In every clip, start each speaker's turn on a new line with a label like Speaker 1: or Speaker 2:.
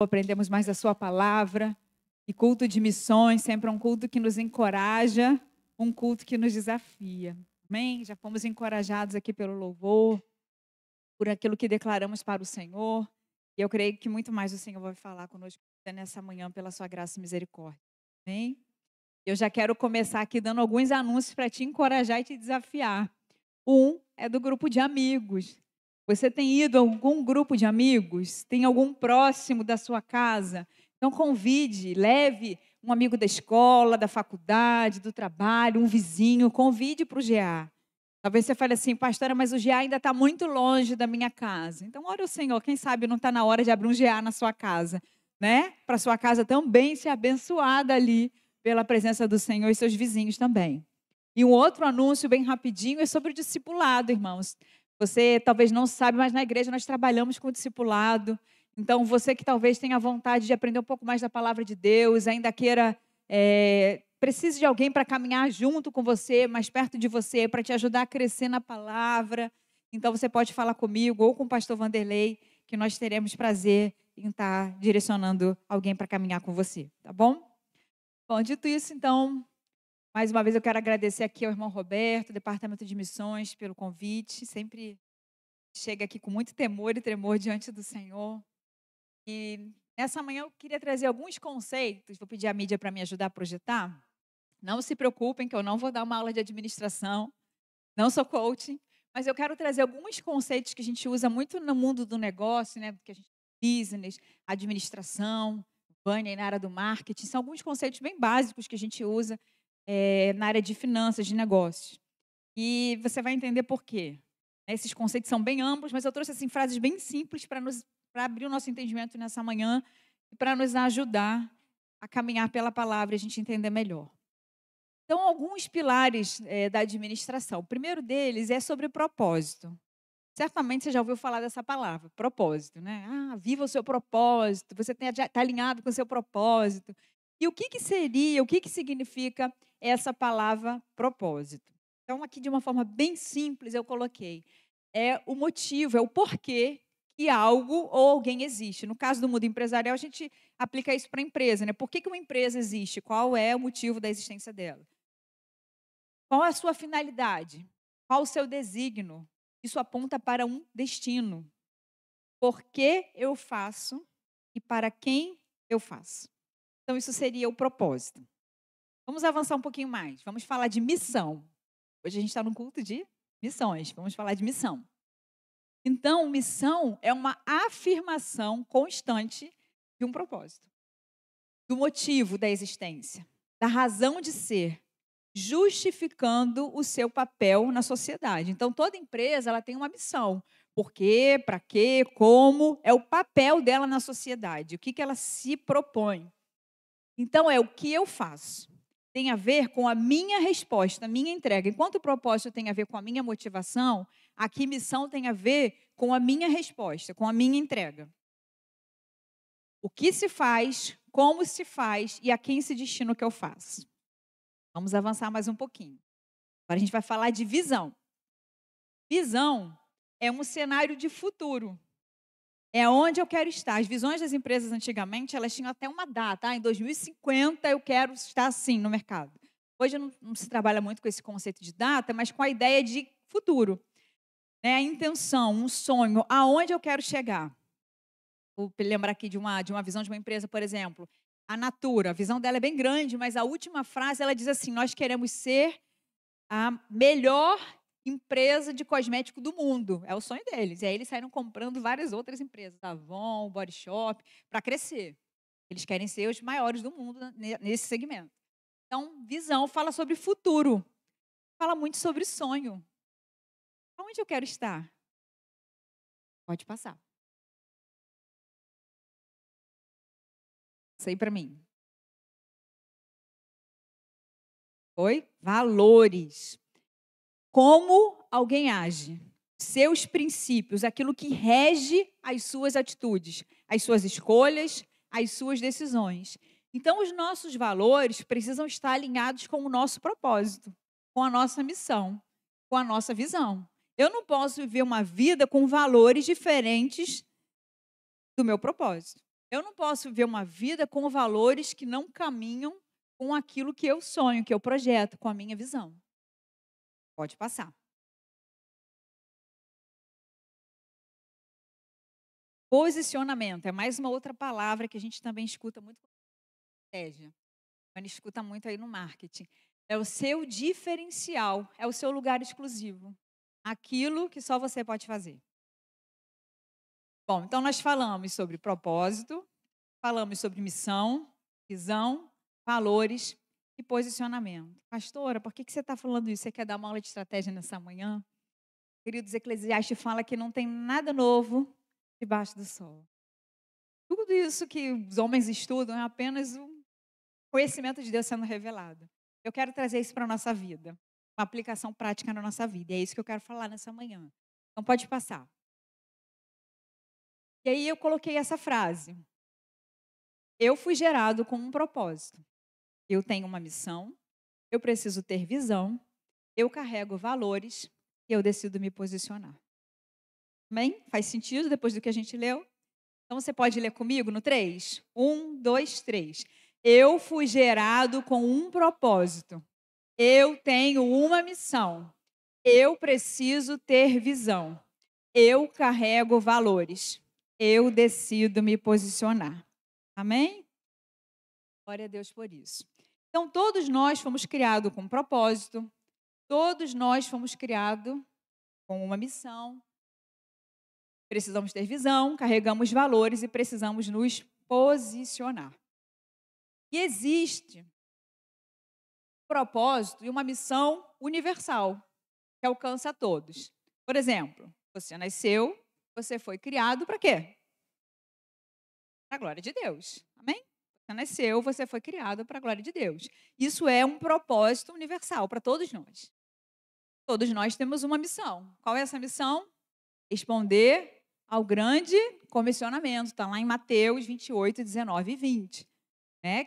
Speaker 1: aprendemos mais a sua palavra. E culto de missões sempre é um culto que nos encoraja, um culto que nos desafia. Amém? Já fomos encorajados aqui pelo louvor, por aquilo que declaramos para o Senhor. E eu creio que muito mais o Senhor vai falar conosco nessa manhã pela sua graça e misericórdia. Amém? Eu já quero começar aqui dando alguns anúncios para te encorajar e te desafiar. Um é do grupo de amigos. Você tem ido a algum grupo de amigos? Tem algum próximo da sua casa? Então convide, leve um amigo da escola, da faculdade, do trabalho, um vizinho, convide para o GA. Talvez você fale assim, pastora, mas o GA ainda está muito longe da minha casa. Então, ora o Senhor, quem sabe não está na hora de abrir um GA na sua casa, né? Para sua casa também ser abençoada ali pela presença do Senhor e seus vizinhos também. E um outro anúncio bem rapidinho é sobre o discipulado, irmãos. Você talvez não sabe, mas na igreja nós trabalhamos com o discipulado. Então, você que talvez tenha vontade de aprender um pouco mais da palavra de Deus, ainda queira, precise de alguém para caminhar junto com você, mais perto de você, para te ajudar a crescer na palavra. Então, você pode falar comigo ou com o pastor Vanderlei, que nós teremos prazer em estar direcionando alguém para caminhar com você, tá bom? Bom, dito isso, então, mais uma vez eu quero agradecer aqui ao irmão Roberto, Departamento de Missões, pelo convite. Sempre chega aqui com muito temor e tremor diante do Senhor. E nessa manhã eu queria trazer alguns conceitos, vou pedir à mídia para me ajudar a projetar. Não se preocupem que eu não vou dar uma aula de administração, não sou coaching, mas eu quero trazer alguns conceitos que a gente usa muito no mundo do negócio, né, que a gente business, administração, Vânia na área do marketing, são alguns conceitos bem básicos que a gente usa na área de finanças, de negócios. E você vai entender por quê. Esses conceitos são bem amplos, mas eu trouxe assim, frases bem simples para abrir o nosso entendimento nessa manhã e para nos ajudar a caminhar pela palavra e a gente entender melhor. Então, alguns pilares da administração. O primeiro deles é sobre propósito. Certamente você já ouviu falar dessa palavra, propósito, né? Viva o seu propósito, você está alinhado com o seu propósito. E o que seria, o que significa essa palavra propósito? Então, aqui de uma forma bem simples eu coloquei. É o motivo, é o porquê que algo ou alguém existe. No caso do mundo empresarial, a gente aplica isso para a empresa, né? Por que uma empresa existe? Qual é o motivo da existência dela? Qual é a sua finalidade? Qual o seu desígnio? Isso aponta para um destino. Por que eu faço e para quem eu faço? Então, isso seria o propósito. Vamos avançar um pouquinho mais. Vamos falar de missão. Hoje a gente está no culto de missões. Vamos falar de missão. Então, missão é uma afirmação constante de um propósito, do motivo da existência, da razão de ser, justificando o seu papel na sociedade. Então, toda empresa ela tem uma missão. Por quê, para quê, como, é o papel dela na sociedade, o que ela se propõe. Então, é o que eu faço. Tem a ver com a minha resposta, a minha entrega. Enquanto o propósito tem a ver com a minha motivação, aqui missão tem a ver com a minha resposta, com a minha entrega. O que se faz, como se faz e a quem se destina o que eu faço. Vamos avançar mais um pouquinho. Agora a gente vai falar de visão. Visão é um cenário de futuro. É onde eu quero estar. As visões das empresas antigamente, elas tinham até uma data. Em 2050 eu quero estar assim no mercado. Hoje não se trabalha muito com esse conceito de data, mas com a ideia de futuro. A intenção, um sonho, aonde eu quero chegar. Vou lembrar aqui de uma visão de uma empresa, por exemplo. A Natura, a visão dela é bem grande, mas a última frase ela diz assim: nós queremos ser a melhor empresa de cosmético do mundo. É o sonho deles. E aí eles saíram comprando várias outras empresas, Avon, Body Shop, para crescer. Eles querem ser os maiores do mundo nesse segmento. Então, visão fala sobre futuro. Fala muito sobre sonho. Aonde eu quero estar? Pode passar. Isso aí para mim. Oi? Valores. Como alguém age. Seus princípios, aquilo que rege as suas atitudes, as suas escolhas, as suas decisões. Então, os nossos valores precisam estar alinhados com o nosso propósito, com a nossa missão, com a nossa visão. Eu não posso viver uma vida com valores diferentes do meu propósito. Eu não posso viver uma vida com valores que não caminham com aquilo que eu sonho, que eu projeto, com a minha visão. Pode passar. Posicionamento é mais uma outra palavra que a gente também escuta muito com estratégia. A gente escuta muito aí no marketing. É o seu diferencial, é o seu lugar exclusivo. Aquilo que só você pode fazer. Bom, então nós falamos sobre propósito, falamos sobre missão, visão, valores e posicionamento. Pastora, por que você está falando isso? Você quer dar uma aula de estratégia nessa manhã? Queridos, Eclesiastes fala que não tem nada novo debaixo do sol. Tudo isso que os homens estudam é apenas um conhecimento de Deus sendo revelado. Eu quero trazer isso para a nossa vida, uma aplicação prática na nossa vida. E é isso que eu quero falar nessa manhã. Então pode passar. E aí eu coloquei essa frase. Eu fui gerado com um propósito. Eu tenho uma missão, eu preciso ter visão, eu carrego valores e eu decido me posicionar. Amém? Faz sentido depois do que a gente leu? Então você pode ler comigo no 3? 1, 2, 3. Eu fui gerado com um propósito. Eu tenho uma missão. Eu preciso ter visão. Eu carrego valores. Eu decido me posicionar. Amém? Glória a Deus por isso. Então, todos nós fomos criados com um propósito. Todos nós fomos criados com uma missão. Precisamos ter visão, carregamos valores e precisamos nos posicionar. E existe um propósito e uma missão universal que alcança a todos. Por exemplo, você nasceu, você foi criado para quê? Para a glória de Deus. Amém? Você nasceu, você foi criado para a glória de Deus. Isso é um propósito universal para todos nós. Todos nós temos uma missão. Qual é essa missão? Responder ao grande comissionamento. Está lá em Mateus 28, 19 e 20.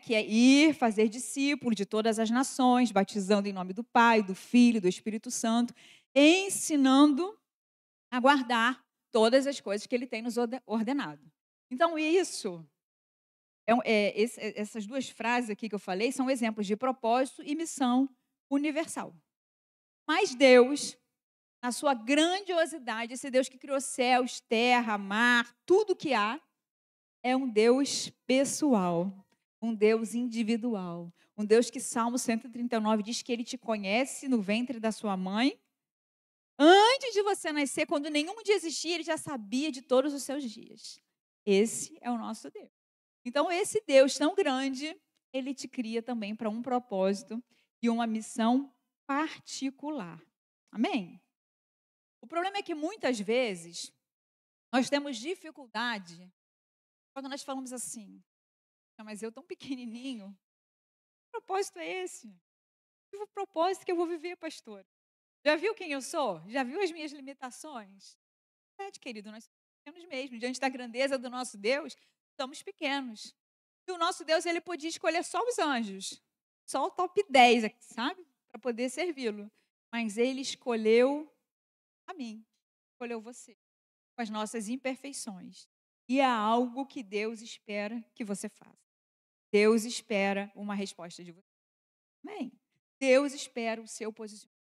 Speaker 1: Que é ir fazer discípulos de todas as nações, batizando em nome do Pai, do Filho, do Espírito Santo, ensinando a guardar todas as coisas que Ele tem nos ordenado. Então, essas duas frases aqui que eu falei são exemplos de propósito e missão universal. Mas Deus, na sua grandiosidade, esse Deus que criou céus, terra, mar, tudo que há, é um Deus pessoal. Um Deus individual. Um Deus que Salmo 139 diz que Ele te conhece no ventre da sua mãe. Antes de você nascer, quando nenhum dia existia, Ele já sabia de todos os seus dias. Esse é o nosso Deus. Então, esse Deus tão grande, Ele te cria também para um propósito e uma missão particular. Amém? O problema é que muitas vezes nós temos dificuldade quando nós falamos assim: mas eu tão pequenininho, que propósito é esse? Que propósito que eu vou viver, pastor? Já viu quem eu sou? Já viu as minhas limitações? Verdade, querido, nós somos pequenos mesmo. Diante da grandeza do nosso Deus, somos pequenos. E o nosso Deus, Ele podia escolher só os anjos. Só o top 10, sabe? Para poder servi-lo. Mas Ele escolheu a mim. Escolheu você. Com as nossas imperfeições. E é algo que Deus espera que você faça. Deus espera uma resposta de você. Amém? Deus espera o seu posicionamento.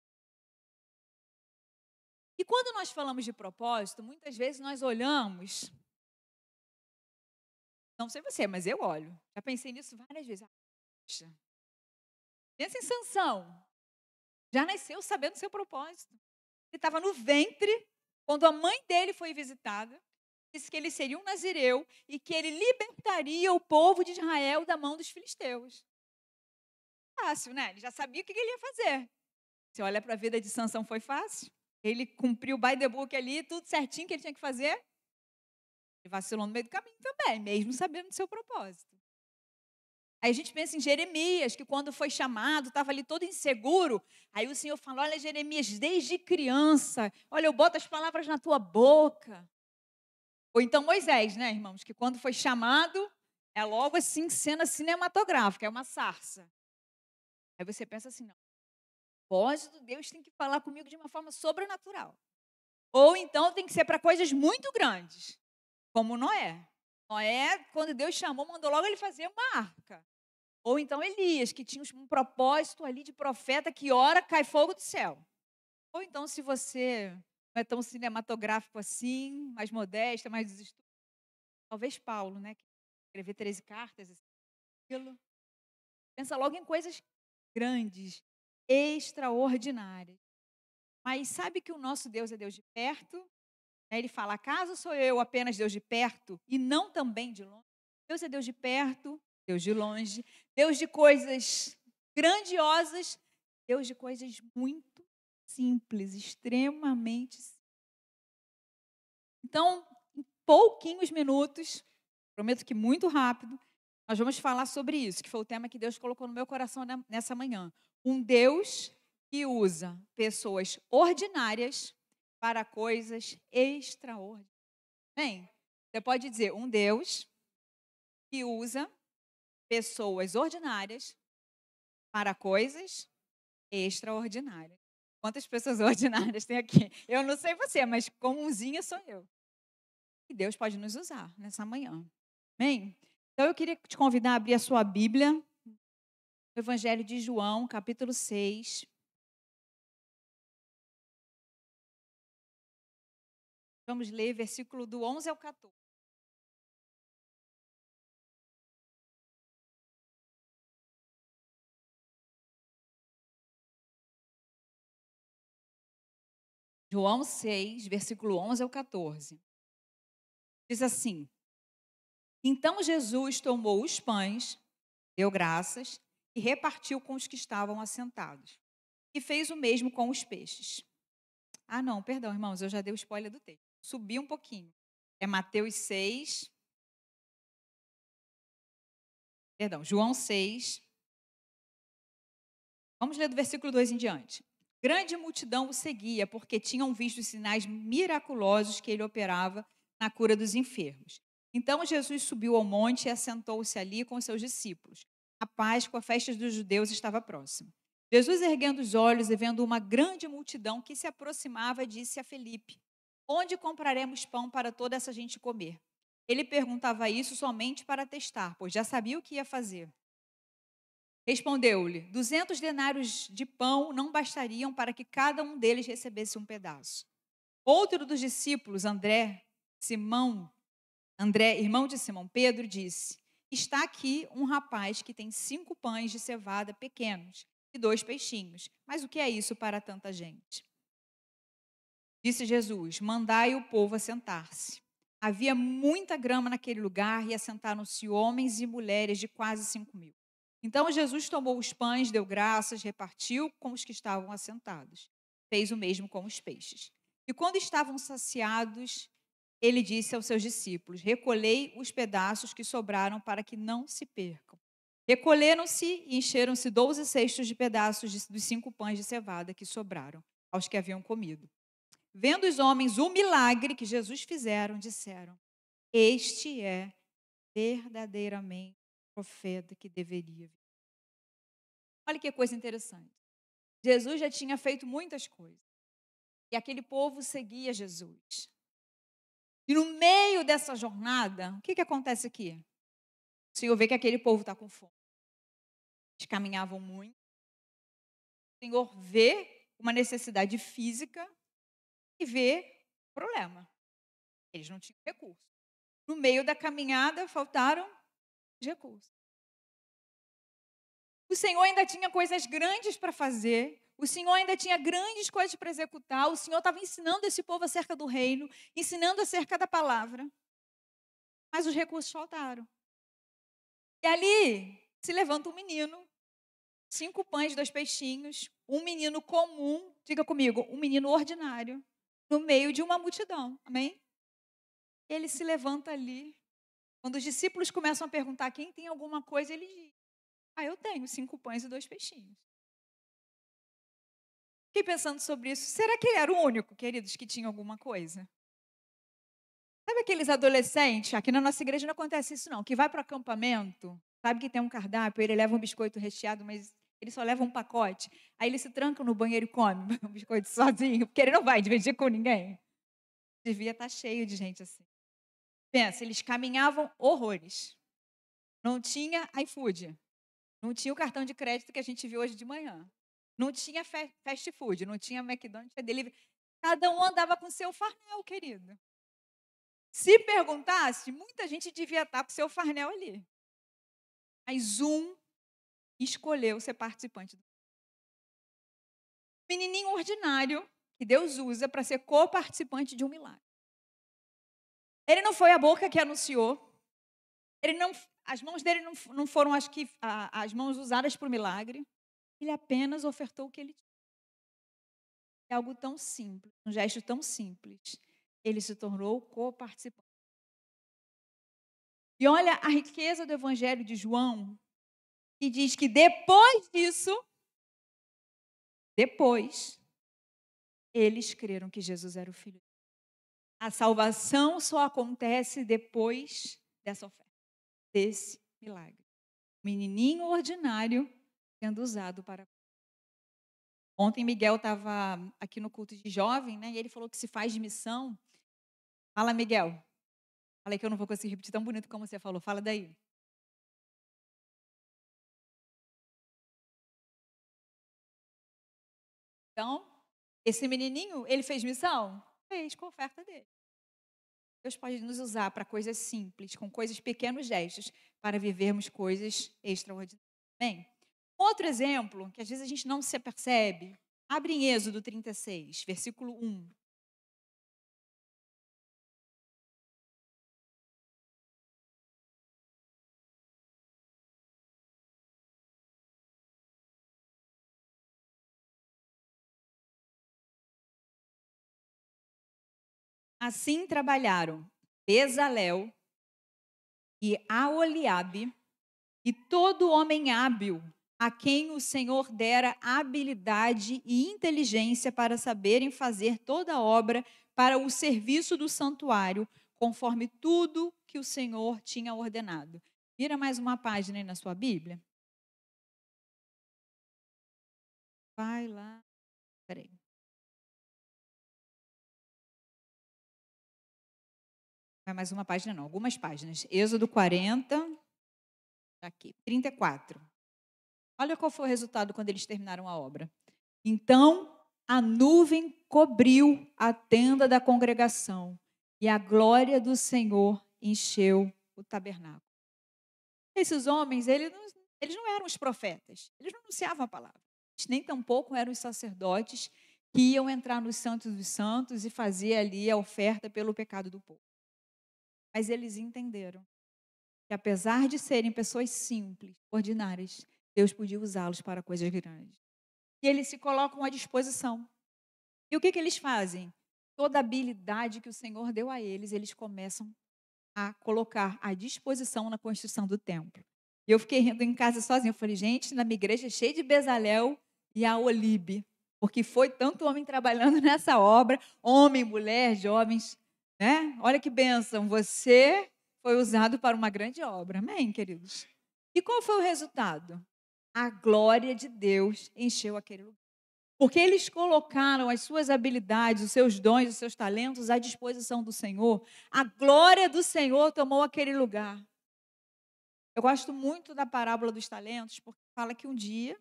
Speaker 1: E quando nós falamos de propósito, muitas vezes nós olhamos, não sei você, mas eu olho. Já pensei nisso várias vezes. Poxa, pensa em Sansão. Já nasceu sabendo o seu propósito. Ele estava no ventre, quando a mãe dele foi visitada, disse que ele seria um nazireu e que ele libertaria o povo de Israel da mão dos filisteus. Fácil, né? Ele já sabia o que ele ia fazer. Você olha para a vida de Sansão, foi fácil? Ele cumpriu o by the book ali, tudo certinho que ele tinha que fazer. Ele vacilou no meio do caminho também, mesmo sabendo do seu propósito. Aí a gente pensa em Jeremias, que quando foi chamado, estava ali todo inseguro. Aí o Senhor falou: olha, Jeremias, desde criança, olha, eu boto as palavras na tua boca. Ou então Moisés, né, irmãos, que quando foi chamado, é logo assim, cena cinematográfica, é uma sarça. Aí você pensa assim: não, o propósito, Deus tem que falar comigo de uma forma sobrenatural. Ou então tem que ser para coisas muito grandes, como Noé. Noé, quando Deus chamou, mandou logo ele fazer uma arca. Ou então Elias, que tinha um propósito ali de profeta que ora, cai fogo do céu. Ou então, se você não é tão cinematográfico assim, mais modesta, mais desestudiado, talvez Paulo, né? Que escrever 13 cartas, aquilo. Pensa logo em coisas grandes, extraordinárias. Mas sabe que o nosso Deus é Deus de perto? Ele fala: acaso sou eu apenas Deus de perto e não também de longe? Deus é Deus de perto, Deus de longe, Deus de coisas grandiosas, Deus de coisas muito simples, extremamente simples. Então, em pouquinhos minutos, prometo que muito rápido, nós vamos falar sobre isso, que foi o tema que Deus colocou no meu coração nessa manhã. Um Deus que usa pessoas ordinárias para coisas extraordinárias. Bem, você pode dizer um Deus que usa pessoas ordinárias para coisas extraordinárias. Quantas pessoas ordinárias tem aqui? Eu não sei você, mas comunzinha sou eu. E Deus pode nos usar nessa manhã. Amém? Então eu queria te convidar a abrir a sua Bíblia, no Evangelho de João, capítulo 6. Vamos ler versículo do 11 ao 14. João 6, versículo 11 ao 14. Diz assim: Então Jesus tomou os pães, deu graças e repartiu com os que estavam assentados. E fez o mesmo com os peixes. Ah, não, perdão, irmãos, eu já dei o spoiler do texto. Subi um pouquinho. É Mateus 6, perdão, João 6. Vamos ler do versículo 2 em diante. Grande multidão o seguia, porque tinham visto os sinais miraculosos que ele operava na cura dos enfermos. Então Jesus subiu ao monte e assentou-se ali com seus discípulos. A Páscoa, a festa dos judeus, estava próxima. Jesus, erguendo os olhos e vendo uma grande multidão que se aproximava, disse a Felipe: Onde compraremos pão para toda essa gente comer? Ele perguntava isso somente para testar, pois já sabia o que ia fazer. Respondeu-lhe: 200 denários de pão não bastariam para que cada um deles recebesse um pedaço. Outro dos discípulos, André, irmão de Simão Pedro, disse: Está aqui um rapaz que tem 5 pães de cevada pequenos e 2 peixinhos. Mas o que é isso para tanta gente? Disse Jesus: Mandai o povo assentar-se. Havia muita grama naquele lugar e assentaram-se homens e mulheres de quase 5.000. Então Jesus tomou os pães, deu graças, repartiu com os que estavam assentados. Fez o mesmo com os peixes. E quando estavam saciados, ele disse aos seus discípulos: Recolhei os pedaços que sobraram para que não se percam. Recolheram-se e encheram-se 12 cestos de pedaços dos 5 pães de cevada que sobraram aos que haviam comido. Vendo os homens o milagre que Jesus fizeram, disseram: Este é verdadeiramente o profeta que deveria vir. Olha que coisa interessante. Jesus já tinha feito muitas coisas. E aquele povo seguia Jesus. E no meio dessa jornada, o que acontece aqui? O Senhor vê que aquele povo está com fome. Eles caminhavam muito. O Senhor vê uma necessidade física e vê o problema. Eles não tinham recursos. No meio da caminhada, faltaram os recursos. O Senhor ainda tinha coisas grandes para fazer. O Senhor ainda tinha grandes coisas para executar. O Senhor estava ensinando esse povo acerca do reino, ensinando acerca da palavra. Mas os recursos faltaram. E ali se levanta um menino, 5 pães, 2 peixinhos, um menino comum, diga comigo, um menino ordinário, no meio de uma multidão. Amém? Ele se levanta ali. Quando os discípulos começam a perguntar quem tem alguma coisa, ele diz: eu tenho 5 pães e 2 peixinhos. Fiquei pensando sobre isso. Será que ele era o único, queridos, que tinha alguma coisa? Sabe aqueles adolescentes? Aqui na nossa igreja não acontece isso, não. Que vai para o acampamento, sabe que tem um cardápio, ele leva um biscoito recheado, mas ele só leva um pacote. Aí ele se tranca no banheiro e come o biscoito sozinho, porque ele não vai dividir com ninguém. Devia estar cheio de gente assim. Pensa, eles caminhavam horrores. Não tinha iFood. Não tinha o cartão de crédito que a gente viu hoje de manhã. Não tinha fast food, não tinha McDonald's, tinha delivery. Cada um andava com seu farnel, querido. Se perguntasse, muita gente devia estar com seu farnel ali. Mas um escolheu ser participante. Menininho ordinário que Deus usa para ser co-participante de um milagre. Ele não foi a boca que anunciou. As mãos dele não foram as mãos usadas para o milagre. Ele apenas ofertou o que ele tinha. É algo tão simples, um gesto tão simples. Ele se tornou co-participante. E olha a riqueza do Evangelho de João, que diz que depois disso, eles creram que Jesus era o Filho de Deus. A salvação só acontece depois dessa oferta, desse milagre. O menininho ordinário sendo usado para... Ontem Miguel estava aqui no culto de jovem, né? E ele falou que se faz de missão. Fala, Miguel. Falei que eu não vou conseguir repetir tão bonito como você falou. Fala daí. Então, esse menininho, ele fez missão? Fez, com a oferta dele. Deus pode nos usar para coisas simples, com coisas, pequenos gestos, para vivermos coisas extraordinárias. Bem, outro exemplo, que às vezes a gente não se apercebe, abre em Êxodo 36, versículo 1. Assim trabalharam Bezalel e Aholiabe e todo homem hábil, a quem o Senhor dera habilidade e inteligência para saberem fazer toda a obra para o serviço do santuário, conforme tudo que o Senhor tinha ordenado. Vira mais uma página aí na sua Bíblia. Vai lá. Peraí. Vai mais uma página, não, algumas páginas. Êxodo 40, aqui, 34. Olha qual foi o resultado quando eles terminaram a obra. Então, a nuvem cobriu a tenda da congregação e a glória do Senhor encheu o tabernáculo. Esses homens, eles não eram os profetas, eles não anunciavam a palavra. Nem tampouco eram os sacerdotes que iam entrar nos santos dos santos e fazer ali a oferta pelo pecado do povo. Mas eles entenderam que, apesar de serem pessoas simples, ordinárias, Deus podia usá-los para coisas grandes. E eles se colocam à disposição. E o que eles fazem? Toda a habilidade que o Senhor deu a eles, eles começam a colocar à disposição na construção do templo. E eu fiquei rindo em casa sozinha. Eu falei, gente, na minha igreja é cheia de Bezalel e Aholibe, porque foi tanto homem trabalhando nessa obra, homem, mulher, jovens, né? Olha que bênção, você foi usado para uma grande obra. Amém, queridos? E qual foi o resultado? A glória de Deus encheu aquele lugar. Porque eles colocaram as suas habilidades, os seus dons, os seus talentos à disposição do Senhor. A glória do Senhor tomou aquele lugar. Eu gosto muito da parábola dos talentos, porque fala que um dia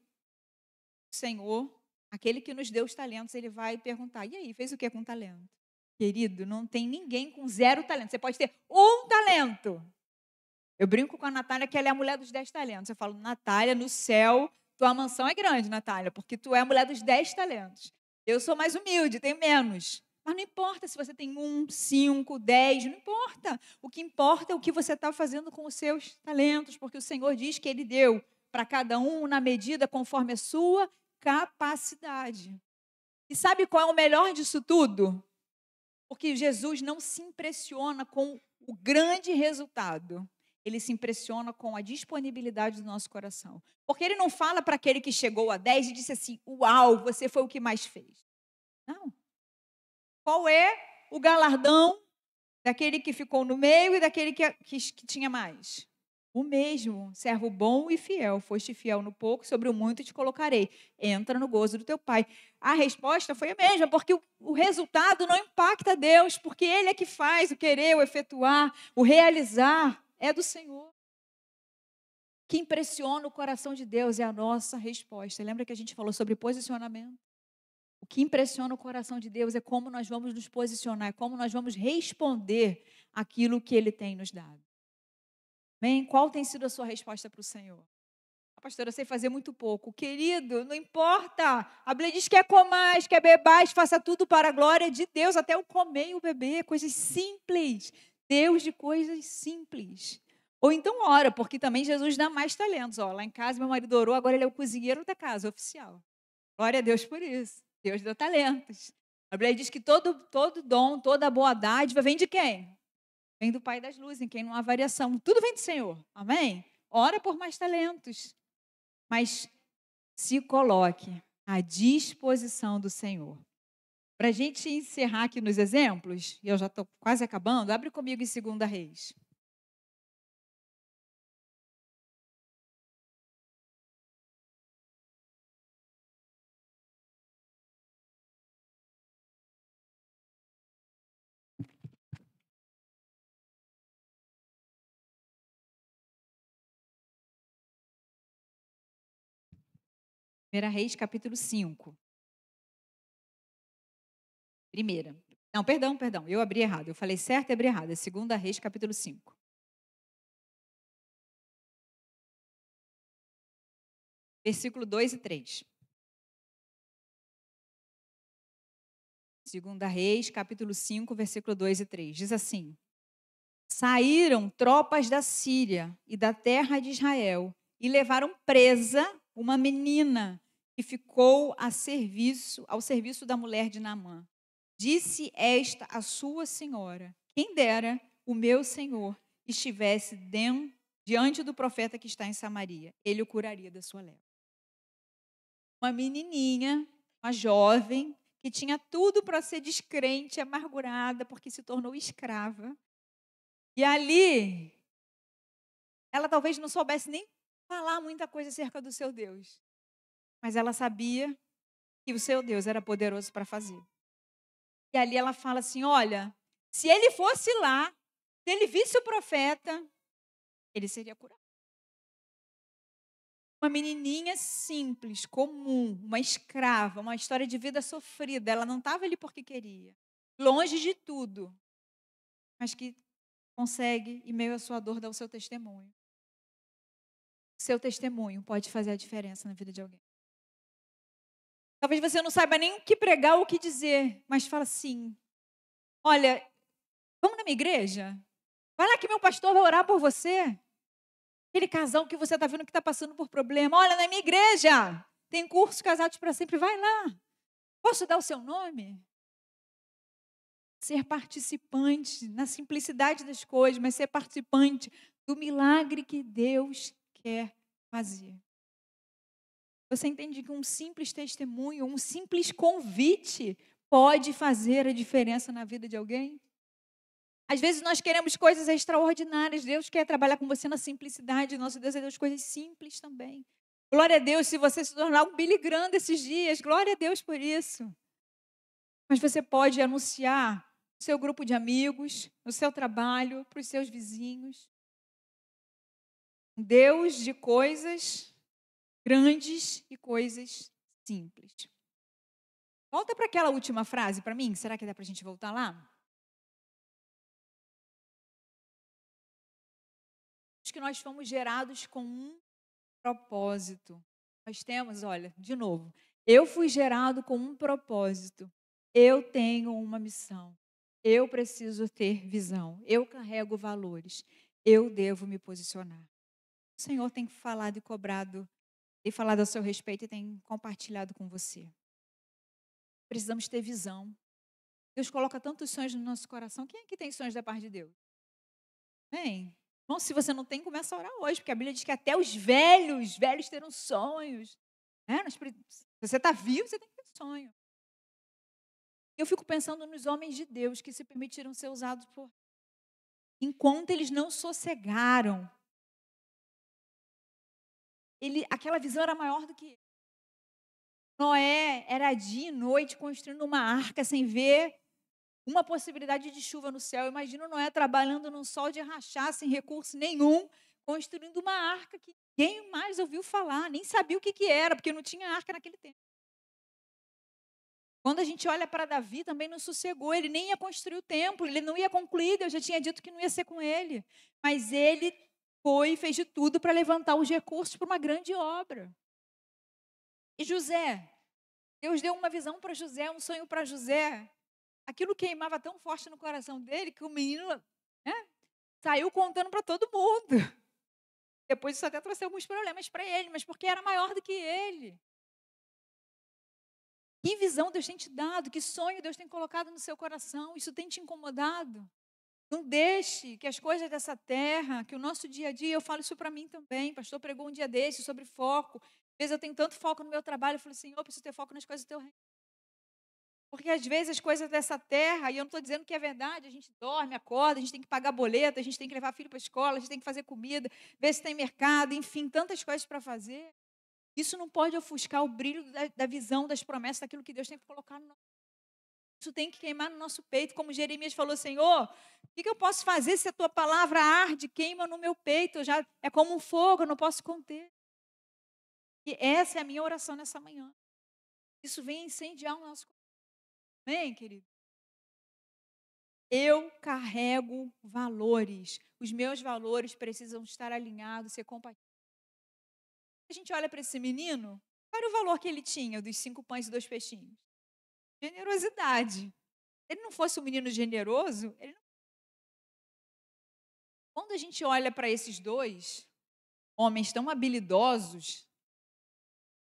Speaker 1: o Senhor, aquele que nos deu os talentos, ele vai perguntar, e aí, fez o que com o talento? Querido, não tem ninguém com 0 talento. Você pode ter 1 talento. Eu brinco com a Natália que ela é a mulher dos 10 talentos. Eu falo, Natália, no céu, tua mansão é grande, Natália, porque tu é a mulher dos 10 talentos. Eu sou mais humilde, tenho menos. Mas não importa se você tem 1, 5, 10, não importa. O que importa é o que você está fazendo com os seus talentos, porque o Senhor diz que Ele deu para cada um na medida conforme a sua capacidade. E sabe qual é o melhor disso tudo? Porque Jesus não se impressiona com o grande resultado. Ele se impressiona com a disponibilidade do nosso coração. Porque ele não fala para aquele que chegou a 10 e disse assim, uau, você foi o que mais fez. Não. Qual é o galardão daquele que ficou no meio e daquele que tinha mais? O mesmo, servo bom e fiel. Foste fiel no pouco, sobre o muito te colocarei. Entra no gozo do teu pai. A resposta foi a mesma, porque o resultado não impacta Deus, porque Ele é que faz o querer, o efetuar, o realizar. É do Senhor. O que impressiona o coração de Deus é a nossa resposta. Lembra que a gente falou sobre posicionamento? O que impressiona o coração de Deus é como nós vamos nos posicionar, como nós vamos responder aquilo que Ele tem nos dado. Bem, qual tem sido a sua resposta para o Senhor? A pastora, eu sei fazer muito pouco. Querido, não importa. A Bíblia diz que é comais, que é bebais, faça tudo para a glória de Deus, até o comer e o beber, coisas simples. Deus de coisas simples. Ou então ora, porque também Jesus dá mais talentos. Ó, lá em casa meu marido orou, agora ele é o cozinheiro da casa, oficial. Glória a Deus por isso. Deus deu talentos. A Bíblia diz que todo dom, toda boa dádiva vem de quem? Vem do Pai das Luzes, em quem não há variação. Tudo vem do Senhor. Amém? Ora por mais talentos. Mas se coloque à disposição do Senhor. Para a gente encerrar aqui nos exemplos, e eu já estou quase acabando, abre comigo em 2 Reis. Primeira Reis, capítulo 5. Primeira. Não, perdão, eu abri errado. Eu falei certo e abri errado. É 2 Reis, capítulo 5. Versículo 2 e 3. 2 Reis, capítulo 5, versículo 2 e 3. Diz assim: Saíram tropas da Síria e da terra de Israel e levaram presa uma menina que ficou ao serviço da mulher de Naamã. Disse esta a sua senhora: quem dera o meu senhor estivesse diante do profeta que está em Samaria, ele o curaria da sua lepra. Uma menininha, uma jovem, que tinha tudo para ser descrente, amargurada, porque se tornou escrava. E ali, ela talvez não soubesse nem falar muita coisa acerca do seu Deus, mas ela sabia que o seu Deus era poderoso para fazer. E ali ela fala assim: olha, se ele fosse lá, se ele visse o profeta, ele seria curado. Uma menininha simples, comum, uma escrava, uma história de vida sofrida. Ela não estava ali porque queria, longe de tudo, mas que consegue, em meio à sua dor, dar o seu testemunho. O seu testemunho pode fazer a diferença na vida de alguém. Talvez você não saiba nem o que pregar ou o que dizer, mas fala assim: olha, vamos na minha igreja? Vai lá que meu pastor vai orar por você. Aquele casal que você está vendo que está passando por problema. Olha, na minha igreja tem curso Casados para Sempre. Vai lá. Posso dar o seu nome? Ser participante na simplicidade das coisas, mas ser participante do milagre que Deus quer fazer. Você entende que um simples testemunho, um simples convite pode fazer a diferença na vida de alguém? Às vezes nós queremos coisas extraordinárias. Deus quer trabalhar com você na simplicidade. Nosso Deus é Deus de coisas simples também. Glória a Deus se você se tornar um Billy Graham desses dias. Glória a Deus por isso. Mas você pode anunciar no seu grupo de amigos, no seu trabalho, para os seus vizinhos. Deus de coisas grandes e coisas simples. Volta para aquela última frase para mim. Será que dá para a gente voltar lá? Acho que nós fomos gerados com um propósito. Nós temos, olha, de novo, eu fui gerado com um propósito. Eu tenho uma missão. Eu preciso ter visão. Eu carrego valores. Eu devo me posicionar. O Senhor tem falado e cobrado, tem falado a seu respeito e tem compartilhado com você. Precisamos ter visão. Deus coloca tantos sonhos no nosso coração. Quem é que tem sonhos da parte de Deus? Bem, bom, se você não tem, começa a orar hoje, porque a Bíblia diz que até os velhos terão sonhos. Se você está vivo, você tem que ter sonho. Eu fico pensando nos homens de Deus que se permitiram ser usados enquanto eles não sossegaram Aquela visão era maior do que ele. Noé era dia e noite construindo uma arca sem ver uma possibilidade de chuva no céu. Imagina o Noé trabalhando num sol de rachar, sem recurso nenhum, construindo uma arca que ninguém mais ouviu falar, nem sabia o que era, porque não tinha arca naquele tempo. Quando a gente olha para Davi, também não sossegou, ele nem ia construir o templo, ele não ia concluir, Deus já tinha dito que não ia ser com ele. Mas ele foi e fez de tudo para levantar os recursos para uma grande obra. E José, Deus deu uma visão para José, um sonho para José. Aquilo queimava tão forte no coração dele que o menino, né, saiu contando para todo mundo. Depois isso até trouxe alguns problemas para ele, mas porque era maior do que ele. Que visão Deus tem te dado, que sonho Deus tem colocado no seu coração, isso tem te incomodado? Não deixe que as coisas dessa terra, que o nosso dia a dia, eu falo isso para mim também, o pastor pregou um dia desse sobre foco. Às vezes eu tenho tanto foco no meu trabalho, eu falo assim, eu preciso ter foco nas coisas do teu reino. Porque às vezes as coisas dessa terra, e eu não estou dizendo que é verdade, a gente dorme, acorda, a gente tem que pagar boleto, a gente tem que levar filho para a escola, a gente tem que fazer comida, ver se tem mercado, enfim, tantas coisas para fazer. Isso não pode ofuscar o brilho da visão, das promessas, daquilo que Deus tem que colocar no nosso. Isso tem que queimar no nosso peito, como Jeremias falou, Senhor, o que eu posso fazer se a tua palavra arde, queima no meu peito? É como um fogo, eu não posso conter. E essa é a minha oração nessa manhã. Isso vem incendiar o nosso coração. Amém, querido? Eu carrego valores. Os meus valores precisam estar alinhados, ser compatíveis. A gente olha para esse menino, qual era o valor que ele tinha dos 5 pães e 2 peixinhos? Generosidade. Se ele não fosse um menino generoso, quando a gente olha para esses dois homens tão habilidosos,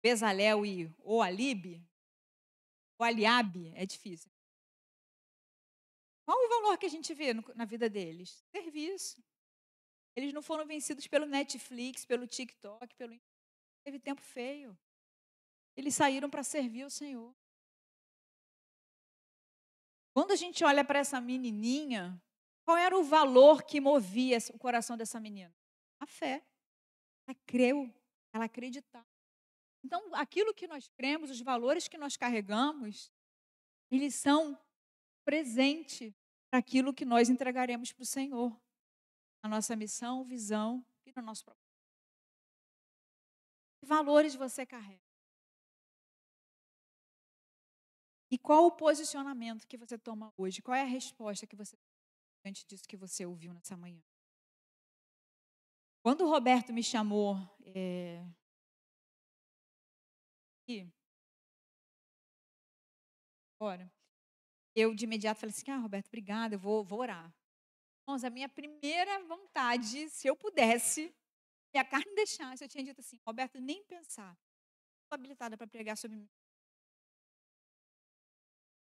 Speaker 1: Bezalel e Oholibe, ou Eliabe, é difícil. Qual o valor que a gente vê na vida deles? Serviço. Eles não foram vencidos pelo Netflix, pelo TikTok, teve tempo feio. Eles saíram para servir o Senhor. Quando a gente olha para essa menininha, qual era o valor que movia o coração dessa menina? A fé. Ela creu, ela acreditava. Então, aquilo que nós cremos, os valores que nós carregamos, eles são presente para aquilo que nós entregaremos para o Senhor. A nossa missão, visão e no nosso propósito. Que valores você carrega? E qual o posicionamento que você toma hoje? Qual é a resposta que você tem diante disso que você ouviu nessa manhã? Quando o Roberto me chamou, agora, eu de imediato falei assim, Roberto, obrigada, eu vou orar. Irmãos, a minha primeira vontade, se eu pudesse, se a carne deixasse, eu tinha dito assim, Roberto, nem pensar. Estou habilitada para pregar sobre mim.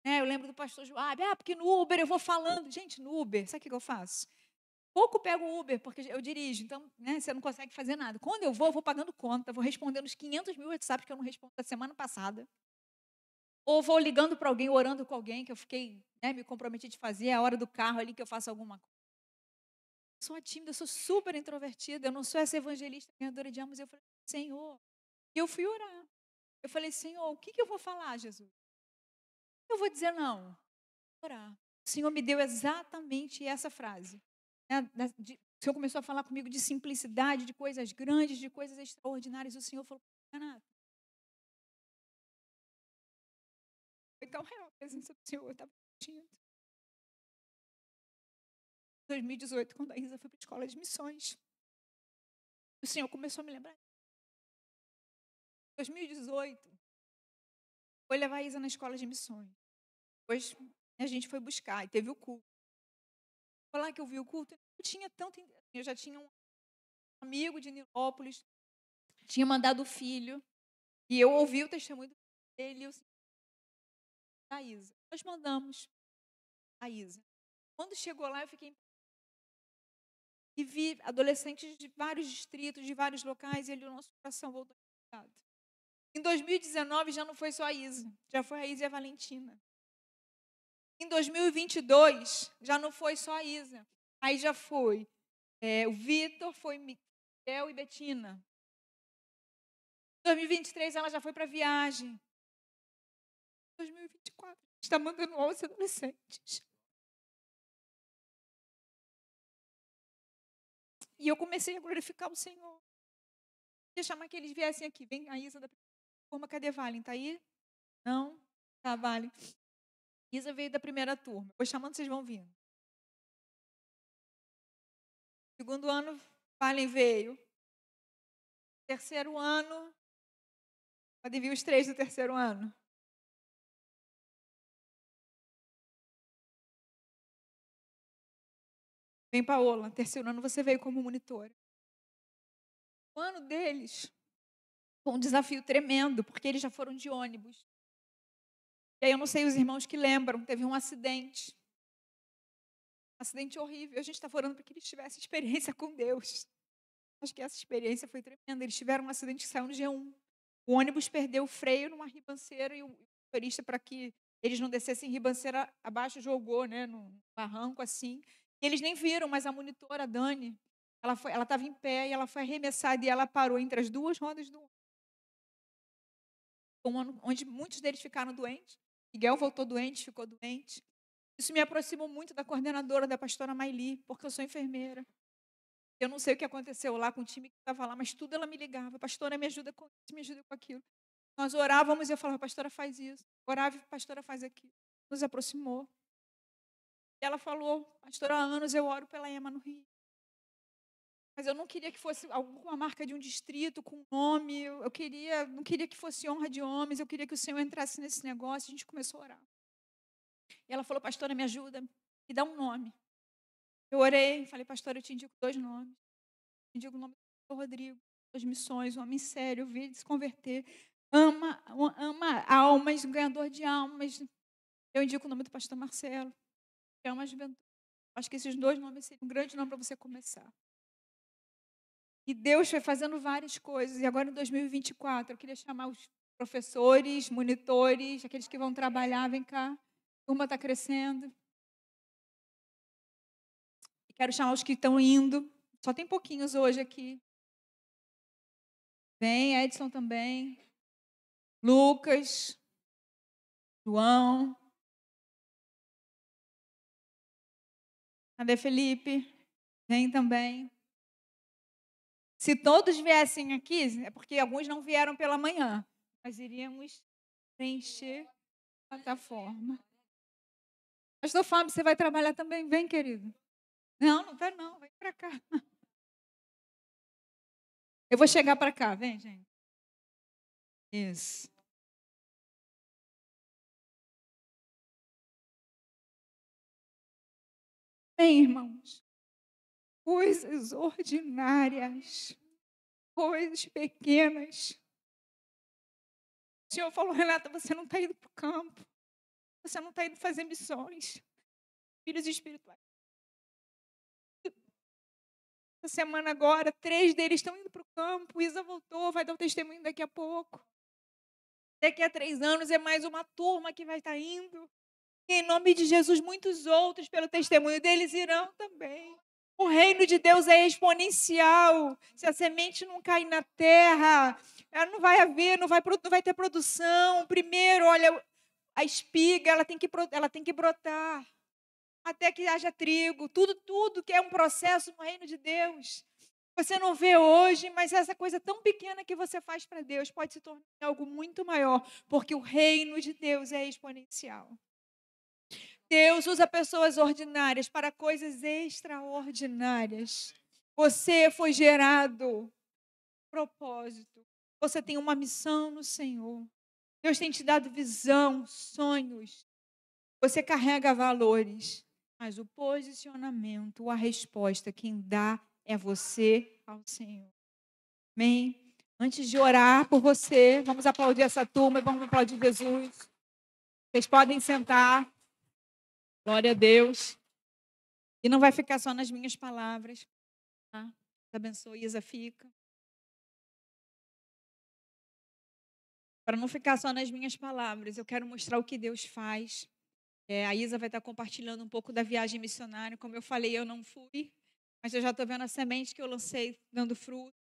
Speaker 1: Eu lembro do pastor Joab, porque no Uber eu vou falando. Gente, no Uber, sabe o que eu faço? Pouco pego o Uber, porque eu dirijo, então você não consegue fazer nada. Quando eu vou pagando conta, vou respondendo os 500 mil WhatsApp que eu não respondo da semana passada. Ou vou ligando para alguém, orando com alguém, que eu fiquei, me comprometi de fazer, é a hora do carro ali que eu faço alguma coisa. Eu sou tímida, eu sou super introvertida, eu não sou essa evangelista ganhadora de almas. Eu falei, Senhor, e eu fui orar. Eu falei, Senhor, o que eu vou falar, Jesus? Eu vou dizer não. Vou orar. O Senhor me deu exatamente essa frase. O Senhor começou a falar comigo de simplicidade, de coisas grandes, de coisas extraordinárias. O Senhor falou, Renata, foi tão real a presença do Senhor, eu estava sentindo. Em 2018, quando a Isa foi para a escola de missões, o Senhor começou a me lembrar. Em 2018, foi levar a Isa na escola de missões. Depois a gente foi buscar e teve o culto. Foi lá que eu vi o culto, eu já tinha um amigo de Nilópolis, tinha mandado o filho, e eu ouvi o testemunho dele, da Isa. Nós mandamos a Isa. Quando chegou lá, eu fiquei... E vi adolescentes de vários distritos, de vários locais, e o nosso coração voltou. Em 2019, já não foi só a Isa, já foi a Isa e a Valentina. Em 2022, já não foi só a Isa, aí já foi o Vitor, foi Miguel e Betina. 2023 ela já foi para viagem. 2024 está mandando 11 adolescentes. E eu comecei a glorificar o Senhor. Eu chamar que eles viessem aqui. Vem a Isa da turma, cadê Valen? Está aí? Não? Tá, Valen. Isa veio da primeira turma. Vou chamando, vocês vão vindo. Segundo ano, Valen veio. Terceiro ano, podem vir os 3 do terceiro ano. Vem, Paola. Terceiro ano você veio como monitora. O ano deles foi um desafio tremendo, porque eles já foram de ônibus. E aí eu não sei os irmãos que lembram, teve um acidente. Um acidente horrível. A gente está orando para que eles tivessem experiência com Deus. Acho que essa experiência foi tremenda. Eles tiveram um acidente que saiu no G1. O ônibus perdeu o freio numa ribanceira e o motorista, para que eles não descessem ribanceira abaixo, jogou, né, num barranco assim. E eles nem viram, mas a monitora, a Dani, ela estava em pé e ela foi arremessada e ela parou entre as duas rodas do ônibus, onde muitos deles ficaram doentes. Miguel voltou doente, ficou doente. Isso me aproximou muito da coordenadora, da pastora Maili, porque eu sou enfermeira. Eu não sei o que aconteceu lá com o time que estava lá, mas tudo ela me ligava. Pastora, me ajuda com isso, me ajuda com aquilo. Nós orávamos e eu falava, pastora, faz isso. Orava e pastora, faz aquilo. Nos aproximou. E ela falou, pastora, há anos eu oro pela Ema no Rio. Mas eu não queria que fosse alguma marca de um distrito com nome. Eu não queria que fosse honra de homens. Eu queria que o Senhor entrasse nesse negócio. A gente começou a orar. E ela falou, pastora, me ajuda, me dá um nome. Eu orei, falei, pastora, eu te indico 2 nomes. Eu te indico o nome do Rodrigo, das missões, um homem sério, veio se converter, ama almas, um ganhador de almas. Eu indico o nome do pastor Marcelo, que é uma juventude. Acho que esses 2 nomes seriam um grande nome para você começar. E Deus foi fazendo várias coisas. E agora, em 2024, eu queria chamar os professores, monitores, aqueles que vão trabalhar, vem cá. A turma está crescendo. E quero chamar os que estão indo. Só tem pouquinhos hoje aqui. Vem, Edson também. Lucas. João. Cadê Felipe? Vem também. Se todos viessem aqui, é porque alguns não vieram pela manhã. Nós iríamos preencher a plataforma. Pastor Fábio, você vai trabalhar também? Vem, querido. Não, não vai não. Vem para cá. Eu vou chegar para cá. Vem, gente. Isso. Bem, irmãos, coisas ordinárias, coisas pequenas. O Senhor falou, Renata, você não está indo para o campo, você não está indo fazer missões, filhos espirituais. Essa semana agora, 3 deles estão indo para o campo, Isa voltou, vai dar o testemunho daqui a pouco. Daqui a 3 anos é mais uma turma que vai estar indo. Em nome de Jesus, muitos outros, pelo testemunho deles, irão também. O reino de Deus é exponencial. Se a semente não cair na terra, ela não vai haver, não vai ter produção. Primeiro, olha, a espiga, ela tem que brotar. Até que haja trigo. Tudo que é um processo no reino de Deus. Você não vê hoje, mas essa coisa tão pequena que você faz para Deus pode se tornar algo muito maior, porque o reino de Deus é exponencial. Deus usa pessoas ordinárias para coisas extraordinárias. Você foi gerado propósito. Você tem uma missão no Senhor. Deus tem te dado visão, sonhos. Você carrega valores. Mas o posicionamento, a resposta, quem dá é você ao Senhor. Amém? Antes de orar por você, vamos aplaudir essa turma e vamos aplaudir Jesus. Vocês podem sentar. Glória a Deus. E não vai ficar só nas minhas palavras. Tá? Deus abençoe, Isa fica. Para não ficar só nas minhas palavras, eu quero mostrar o que Deus faz. A Isa vai estar compartilhando um pouco da viagem missionária. Como eu falei, eu não fui, mas eu já estou vendo a semente que eu lancei dando fruto.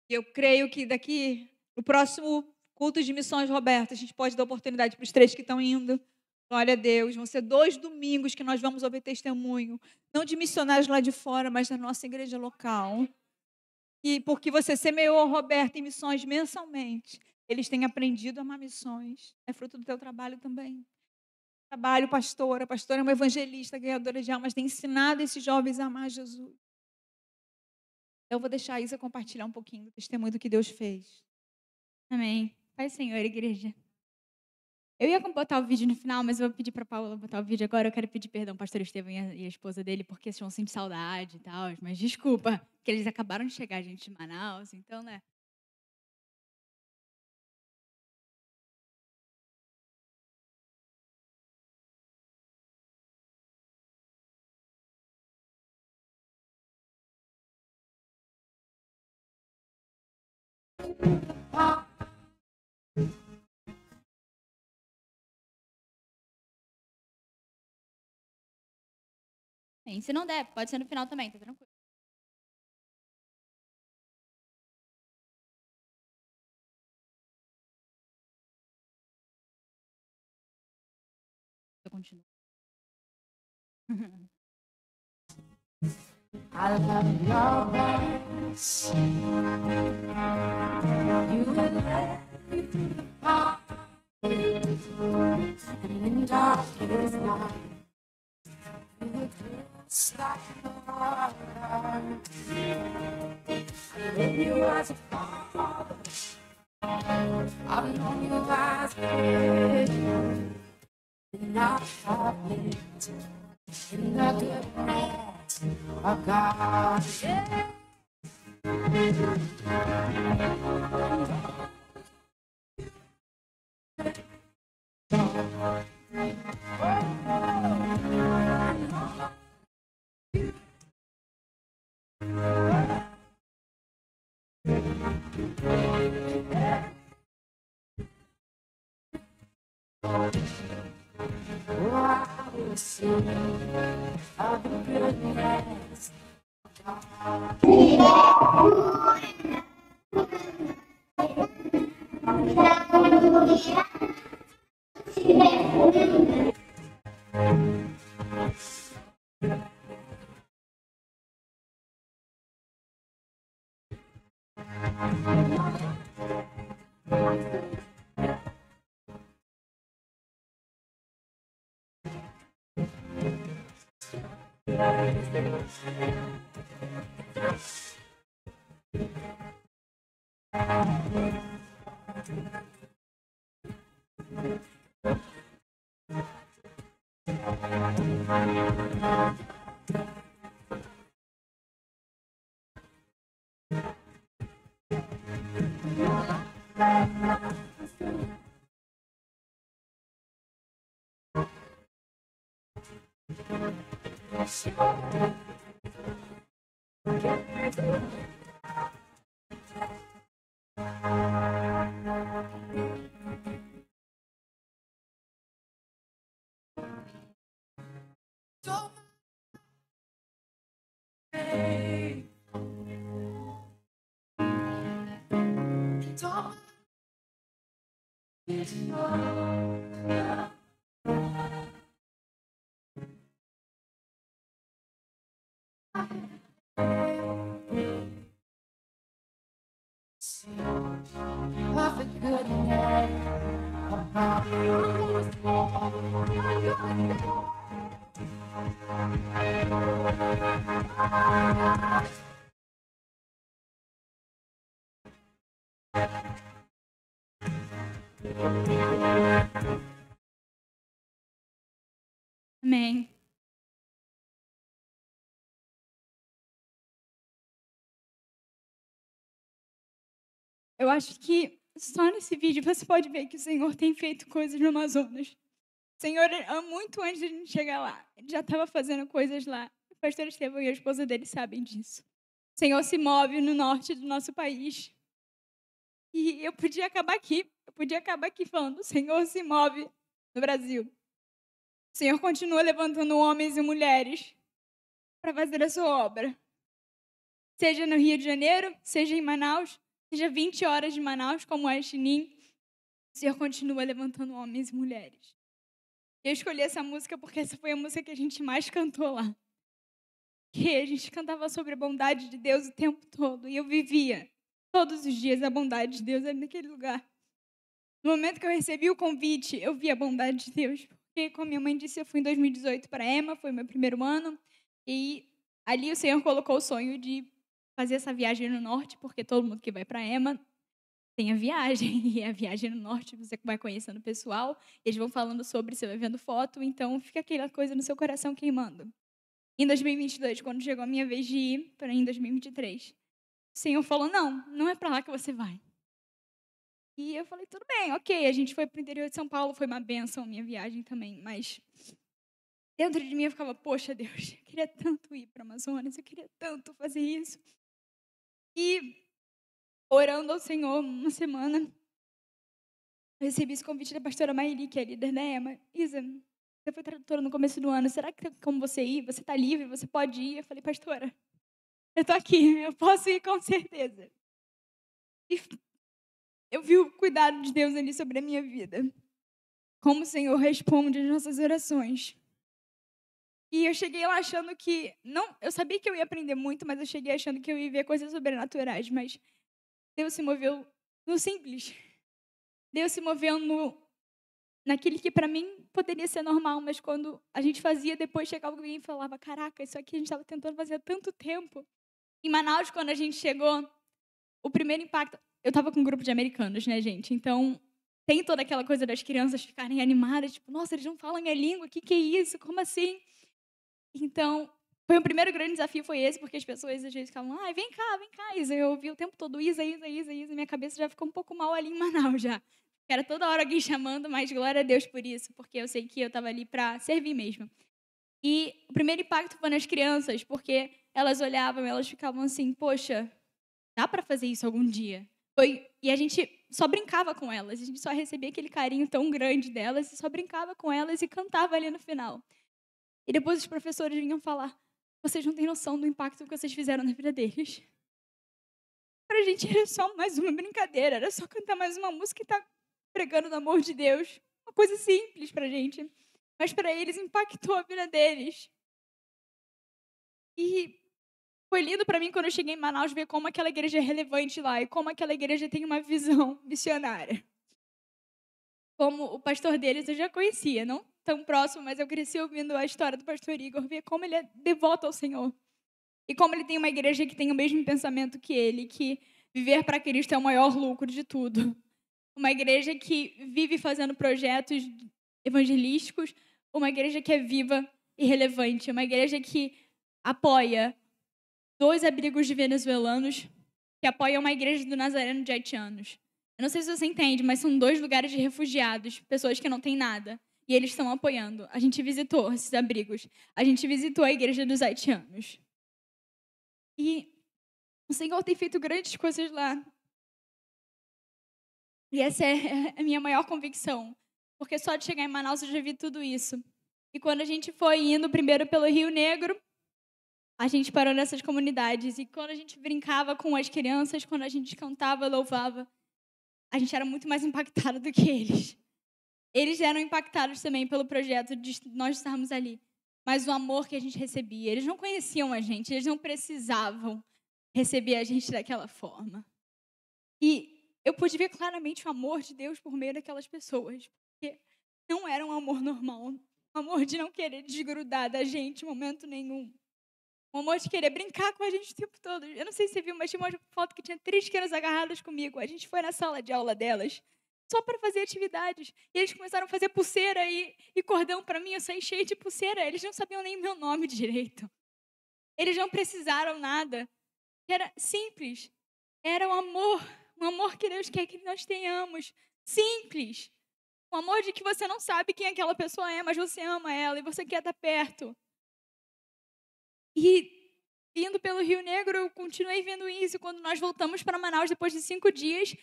Speaker 1: E eu creio que daqui, No próximo culto de missões, Roberto, a gente pode dar oportunidade para os 3 que estão indo. Glória a Deus. Vão ser 2 domingos que nós vamos ouvir testemunho. Não de missionários lá de fora, mas da nossa igreja local. E porque você semeou, Roberto, em missões mensalmente. Eles têm aprendido a amar missões. É fruto do teu trabalho também. Trabalho, pastora. A pastora é uma evangelista, ganhadora de almas. Tem ensinado esses jovens a amar Jesus. Eu vou deixar a Isa compartilhar um pouquinho do testemunho do que Deus fez.
Speaker 2: Amém. Pai Senhor, igreja. Eu ia botar o vídeo no final, mas eu vou pedir para Paula botar o vídeo agora. Eu quero pedir perdão ao pastor Estevão e a esposa dele, porque eles vão sentir saudade e tal. Mas desculpa, porque eles acabaram de chegar, gente, de Manaus, então, né? Bem, se não der, pode ser no final também, tá tranquilo. Eu continuo.
Speaker 3: I love your voice. You will let me part. And in darkest night, you will just like the water. I love you as a father. I've known you as a friend. And I've lived in the goodness of God. Yeah. Oh, I will sing of the goodness of God. Perfect goodness of God.
Speaker 2: Amém. Eu acho que só nesse vídeo você pode ver que o Senhor tem feito coisas no Amazonas. O Senhor, muito antes de a gente chegar lá, ele já estava fazendo coisas lá. O pastor Estevão e a esposa dele sabem disso. O Senhor se move no norte do nosso país. E eu podia acabar aqui falando, o Senhor se move no Brasil. O Senhor continua levantando homens e mulheres para fazer a sua obra. Seja no Rio de Janeiro, seja em Manaus, seja 20 horas de Manaus, como é Chinim, o Senhor continua levantando homens e mulheres. Eu escolhi essa música porque essa foi a música que a gente mais cantou lá. Que a gente cantava sobre a bondade de Deus o tempo todo. E eu vivia todos os dias a bondade de Deus ali naquele lugar. No momento que eu recebi o convite, eu vi a bondade de Deus. Porque, como minha mãe disse, eu fui em 2018 para a EMA, foi meu primeiro ano. E ali o Senhor colocou o sonho de fazer essa viagem no norte, porque todo mundo que vai para a EMA tem a viagem. E a viagem no norte, você vai conhecendo o pessoal, eles vão falando sobre, você vai vendo foto, então fica aquela coisa no seu coração queimando. Em 2022, quando chegou a minha vez de ir para em 2023, o Senhor falou, não é para lá que você vai. E eu falei, tudo bem, ok. A gente foi para o interior de São Paulo, foi uma bênção a minha viagem também. Mas dentro de mim eu ficava, poxa, Deus, eu queria tanto ir para a Amazonas, eu queria tanto fazer isso. E orando ao Senhor uma semana, eu recebi esse convite da pastora Maeli, que é líder da EMA. Isa, você foi tradutora no começo do ano, será que tem como você ir? Você está livre, você pode ir? Eu falei, pastora, eu estou aqui, eu posso ir com certeza. E eu vi o cuidado de Deus ali sobre a minha vida. Como o Senhor responde às nossas orações. E eu cheguei lá achando que... eu sabia que eu ia aprender muito, mas eu cheguei achando que eu ia ver coisas sobrenaturais. Mas Deus se moveu no simples. Deus se moveu naquele que para mim poderia ser normal, mas quando a gente fazia, depois chegava alguém e falava, caraca, isso aqui a gente estava tentando fazer há tanto tempo. Em Manaus, quando a gente chegou, o primeiro impacto... Eu estava com um grupo de americanos, né, gente? Então, tem toda aquela coisa das crianças ficarem animadas, tipo, nossa, eles não falam a língua, o que é isso? Como assim? Então, o primeiro grande desafio foi esse, porque as pessoas às vezes ficavam, vem cá, Isa. Eu ouvi o tempo todo, Isa, minha cabeça já ficou um pouco mal ali em Manaus já. Era toda hora alguém chamando, mas glória a Deus por isso, porque eu sei que eu estava ali para servir mesmo. E o primeiro impacto foi nas crianças, porque elas olhavam, elas ficavam assim, poxa, dá para fazer isso algum dia? E a gente só brincava com elas, a gente só recebia aquele carinho tão grande delas, e só brincava com elas e cantava ali no final. E depois os professores vinham falar, vocês não têm noção do impacto que vocês fizeram na vida deles. Pra gente era só mais uma brincadeira, era só cantar mais uma música e estar pregando o amor de Deus. Uma coisa simples pra gente, mas para eles impactou a vida deles. E foi lindo para mim quando eu cheguei em Manaus ver como aquela igreja é relevante lá e como aquela igreja tem uma visão missionária. Como o pastor deles eu já conhecia, não tão próximo, mas eu cresci ouvindo a história do pastor Igor, ver como ele é devoto ao Senhor. E como ele tem uma igreja que tem o mesmo pensamento que ele, que viver para Cristo é o maior lucro de tudo. Uma igreja que vive fazendo projetos evangelísticos, uma igreja que é viva e relevante, uma igreja que apoia 2 abrigos de venezuelanos, que apoiam uma igreja do Nazareno de haitianos. Eu não sei se você entende, mas são 2 lugares de refugiados, pessoas que não têm nada, e eles estão apoiando. A gente visitou esses abrigos, a gente visitou a igreja dos haitianos. E o Senhor tem feito grandes coisas lá. E essa é a minha maior convicção, porque só de chegar em Manaus eu já vi tudo isso. E quando a gente foi indo primeiro pelo Rio Negro, a gente parou nessas comunidades. E quando a gente brincava com as crianças, quando a gente cantava, louvava, a gente era muito mais impactado do que eles. Eles eram impactados também pelo projeto de nós estarmos ali. Mas o amor que a gente recebia, eles não conheciam a gente, eles não precisavam receber a gente daquela forma. E eu pude ver claramente o amor de Deus por meio daquelas pessoas. Porque não era um amor normal. Um amor de não querer desgrudar da gente em momento nenhum. Um amor de querer brincar com a gente o tempo todo. Eu não sei se você viu, mas tinha uma foto que tinha 3 crianças agarradas comigo. A gente foi na sala de aula delas só para fazer atividades. E eles começaram a fazer pulseira e cordão para mim. Eu saí cheia de pulseira. Eles não sabiam nem meu nome direito. Eles não precisaram nada. Era simples. Era o amor. Um amor que Deus quer que nós tenhamos. Simples. Um amor de que você não sabe quem aquela pessoa é, mas você ama ela e você quer estar perto. E indo pelo Rio Negro, eu continuei vendo isso. Quando nós voltamos para Manaus, depois de 5 dias,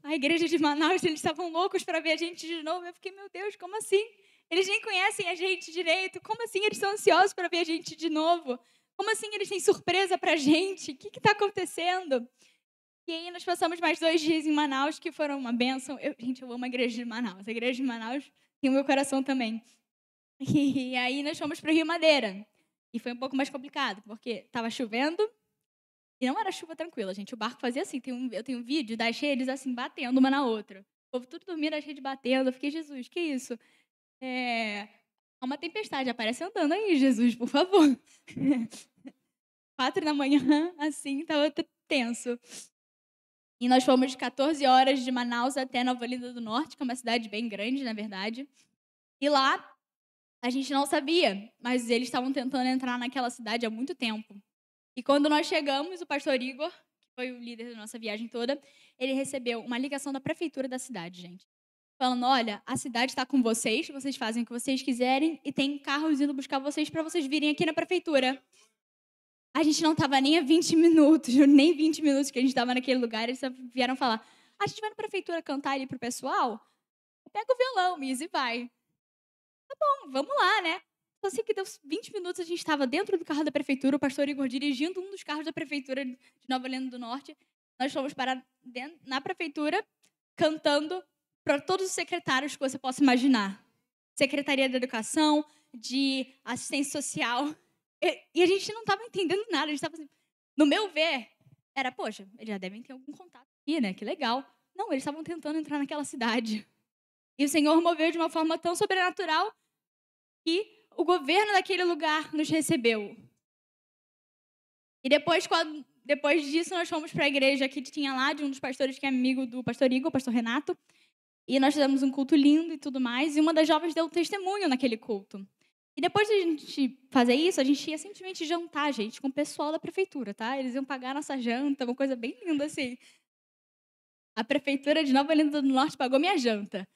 Speaker 2: a igreja de Manaus, eles estavam loucos para ver a gente de novo. Eu fiquei, meu Deus, como assim? Eles nem conhecem a gente direito. Como assim eles estão ansiosos para ver a gente de novo? Como assim eles têm surpresa para a gente? O que está acontecendo? E aí nós passamos mais 2 dias em Manaus, que foram uma bênção. Gente, eu amo a igreja de Manaus. A igreja de Manaus tem o meu coração também. E aí nós fomos para o Rio Madeira. E foi um pouco mais complicado, porque estava chovendo e não era chuva tranquila, gente. O barco fazia assim. Eu tenho um vídeo das redes assim, batendo uma na outra. O povo tudo dormindo, as redes batendo. Eu fiquei, Jesus, que isso? Há uma tempestade, aparece andando aí, Jesus, por favor. 4 da manhã, assim, estava tenso. E nós fomos de 14 horas de Manaus até Nova Olinda do Norte, que é uma cidade bem grande, na verdade. E lá, a gente não sabia, mas eles estavam tentando entrar naquela cidade há muito tempo. E quando nós chegamos, o pastor Igor, que foi o líder da nossa viagem toda, ele recebeu uma ligação da prefeitura da cidade, gente. Falando, olha, a cidade está com vocês fazem o que vocês quiserem e tem carros indo buscar vocês para vocês virem aqui na prefeitura. A gente não estava nem a 20 minutos, nem 20 minutos que a gente estava naquele lugar, eles vieram falar, a gente vai na prefeitura cantar ali pro pessoal? Pega o violão, Miss, e vai. Tá bom, vamos lá, né? Só sei que deu 20 minutos, a gente estava dentro do carro da prefeitura, o pastor Igor dirigindo um dos carros da prefeitura de Nova Olinda do Norte. Nós fomos parar na prefeitura, cantando para todos os secretários que você possa imaginar. Secretaria da Educação, de Assistência Social. E a gente não estava entendendo nada. A gente estava assim, no meu ver, era, poxa, eles já devem ter algum contato aqui, né? Que legal. Não, eles estavam tentando entrar naquela cidade. E o Senhor moveu de uma forma tão sobrenatural que o governo daquele lugar nos recebeu. E depois disso, nós fomos para a igreja que tinha lá, de um dos pastores que é amigo do pastor Igor, o pastor Renato. E nós fizemos um culto lindo e tudo mais. E uma das jovens deu um testemunho naquele culto. E depois de a gente fazer isso, a gente ia simplesmente jantar, gente, com o pessoal da prefeitura, tá? Eles iam pagar a nossa janta, uma coisa bem linda, assim. A prefeitura de Nova Olinda do Norte pagou minha janta.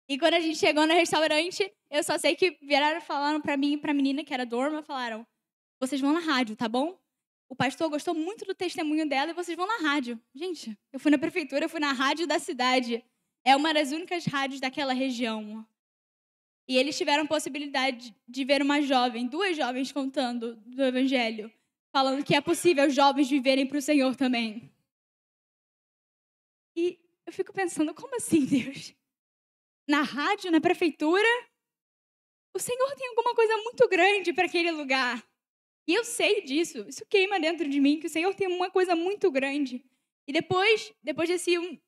Speaker 2: E quando a gente chegou no restaurante, eu só sei que vieram falando para mim e para a menina, que era Dorma, falaram, vocês vão na rádio, tá bom? O pastor gostou muito do testemunho dela e vocês vão na rádio. Gente, eu fui na prefeitura, eu fui na rádio da cidade. É uma das únicas rádios daquela região. E eles tiveram a possibilidade de ver duas jovens contando do evangelho, falando que é possível os jovens viverem para o Senhor também. E eu fico pensando, como assim, Deus? Na rádio, na prefeitura, o Senhor tem alguma coisa muito grande para aquele lugar. E eu sei disso, isso queima dentro de mim, que o Senhor tem uma coisa muito grande. E depois desse um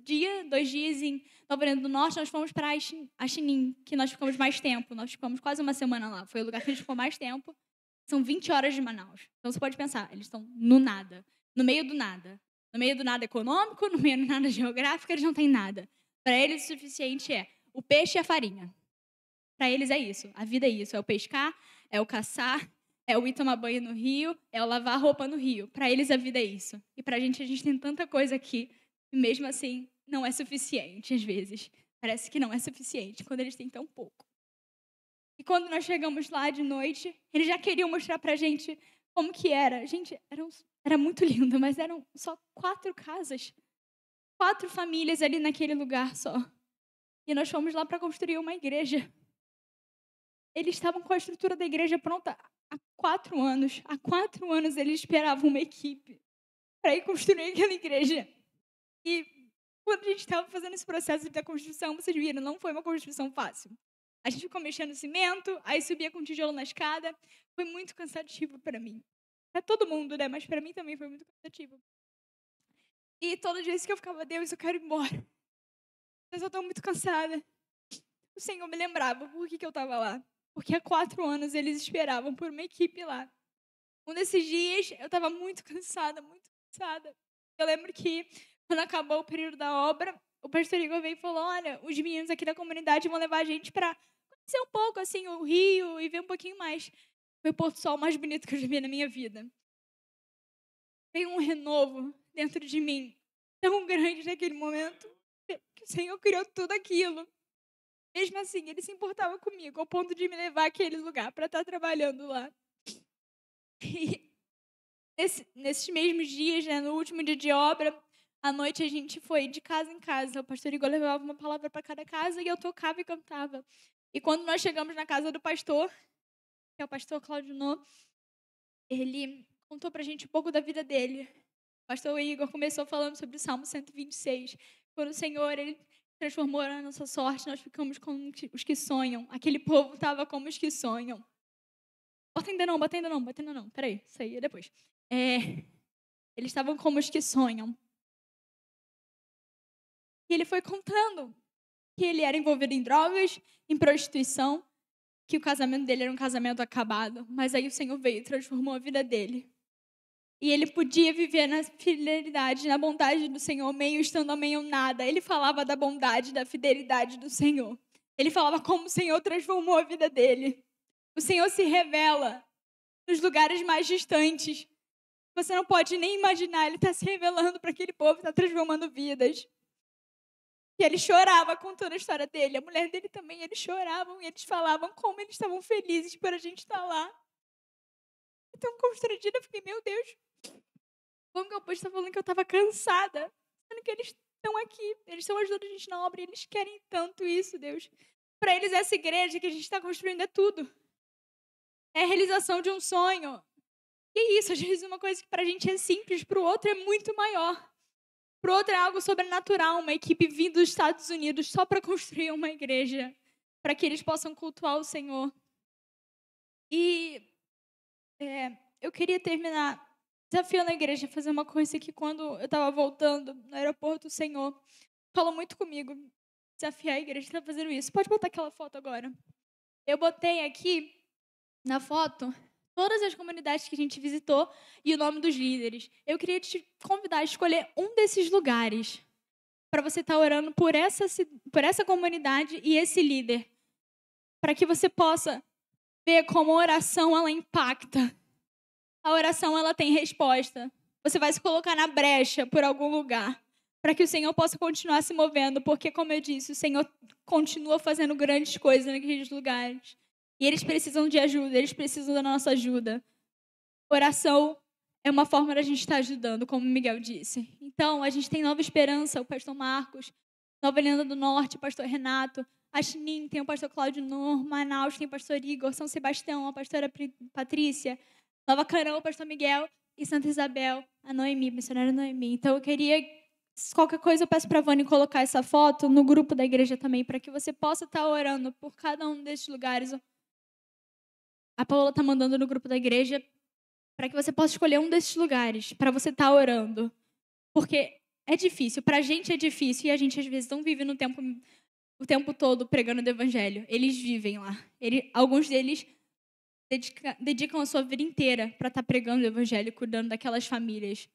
Speaker 2: dia, 2 dias em Nova Olinda do Norte, nós fomos para Axinim, que nós ficamos mais tempo. Nós ficamos quase uma semana lá. Foi o lugar que a gente ficou mais tempo. São 20 horas de Manaus. Então você pode pensar, eles estão no nada, no meio do nada. No meio do nada econômico, no meio do nada geográfico, eles não têm nada. Para eles, o suficiente é o peixe e a farinha. Para eles é isso. A vida é isso. É o pescar, é o caçar, é o ir tomar banho no rio, é o lavar roupa no rio. Para eles, a vida é isso. E para a gente tem tanta coisa aqui, e mesmo assim, não é suficiente, às vezes. Parece que não é suficiente, quando eles têm tão pouco. E quando nós chegamos lá de noite, eles já queriam mostrar para a gente como que era. Gente, era muito lindo, mas eram só 4 casas. 4 famílias ali naquele lugar só. E nós fomos lá para construir uma igreja. Eles estavam com a estrutura da igreja pronta há 4 anos. Há 4 anos eles esperavam uma equipe para ir construir aquela igreja. E quando a gente estava fazendo esse processo da construção, vocês viram, não foi uma construção fácil. A gente ficou mexendo no cimento, aí subia com tijolo na escada. Foi muito cansativo para mim. Para todo mundo, né? Mas para mim também foi muito cansativo. E todo dia que eu ficava, Deus, eu quero ir embora. Mas eu estou muito cansada. O Senhor me lembrava por que eu estava lá. Porque há 4 anos eles esperavam por uma equipe lá. Um desses dias, eu estava muito cansada, muito cansada. Eu lembro que, quando acabou o período da obra, o pastor Igor veio e falou, olha, os meninos aqui da comunidade vão levar a gente para conhecer um pouco, assim, o rio e ver um pouquinho mais. Foi o pôr do sol mais bonito que eu já vi na minha vida. Veio um renovo dentro de mim, tão grande naquele momento, que o Senhor criou tudo aquilo. Mesmo assim, Ele se importava comigo, ao ponto de me levar àquele lugar para estar trabalhando lá. E nesses mesmos dias, né, no último dia de obra, à noite a gente foi de casa em casa. O pastor Igor levava uma palavra para cada casa e eu tocava e cantava. E quando nós chegamos na casa do pastor, que é o pastor Claudio Nó, ele contou pra gente um pouco da vida dele. O pastor Igor começou falando sobre o Salmo 126. Quando o Senhor, ele transformou a nossa sorte, nós ficamos como os que sonham. Aquele povo estava como os que sonham. Bota ainda não. Peraí, isso aí é depois. Eles estavam como os que sonham. E ele foi contando que ele era envolvido em drogas, em prostituição, que o casamento dele era um casamento acabado. Mas aí o Senhor veio e transformou a vida dele. E ele podia viver na fidelidade, na bondade do Senhor, meio estando a meio nada. Ele falava da bondade, da fidelidade do Senhor. Ele falava como o Senhor transformou a vida dele. O Senhor se revela nos lugares mais distantes. Você não pode nem imaginar, ele está se revelando para aquele povo, está transformando vidas. E ele chorava contando a história dele. A mulher dele também, eles choravam e eles falavam como eles estavam felizes por a gente estar lá. Então, constrangida, eu fiquei, meu Deus, como que eu posso estar falando que eu estava cansada? Sendo que eles estão aqui, eles estão ajudando a gente na obra e eles querem tanto isso, Deus. Para eles, essa igreja que a gente está construindo é tudo. É a realização de um sonho. E é isso, às vezes uma coisa que para a gente é simples, para o outro é muito maior. Para o outro é algo sobrenatural, uma equipe vindo dos Estados Unidos só para construir uma igreja, para que eles possam cultuar o Senhor. E eu queria terminar desafiando a igreja a fazer uma coisa que quando eu estava voltando no aeroporto, o Senhor falou muito comigo. Desafiar a igreja a fazer isso. Pode botar aquela foto agora. Eu botei aqui na foto todas as comunidades que a gente visitou e o nome dos líderes. Eu queria te convidar a escolher um desses lugares para você estar orando por essa comunidade e esse líder, para que você possa ver como a oração ela impacta. A oração ela tem resposta. Você vai se colocar na brecha por algum lugar, para que o Senhor possa continuar se movendo, porque, como eu disse, o Senhor continua fazendo grandes coisas naqueles lugares. E eles precisam de ajuda, eles precisam da nossa ajuda. Oração é uma forma da gente estar ajudando, como o Miguel disse. Então, a gente tem Nova Esperança, o pastor Marcos, Nova Helena do Norte, o pastor Renato, a Chinim, tem o pastor Cláudio Nor, Manaus tem o pastor Igor, São Sebastião, a pastora Patrícia, Nova Carão, o pastor Miguel e Santa Isabel, a Noemi, a missionária Noemi. Então, eu queria, qualquer coisa, eu peço para a Vani colocar essa foto no grupo da igreja também, para que você possa estar orando por cada um desses lugares. A Paola está mandando no grupo da igreja para que você possa escolher um desses lugares para você estar orando. Porque é difícil, para a gente é difícil e a gente às vezes não vive o tempo todo pregando o evangelho. Eles vivem lá. Alguns deles dedicam a sua vida inteira para estar pregando o evangelho, cuidando daquelas famílias.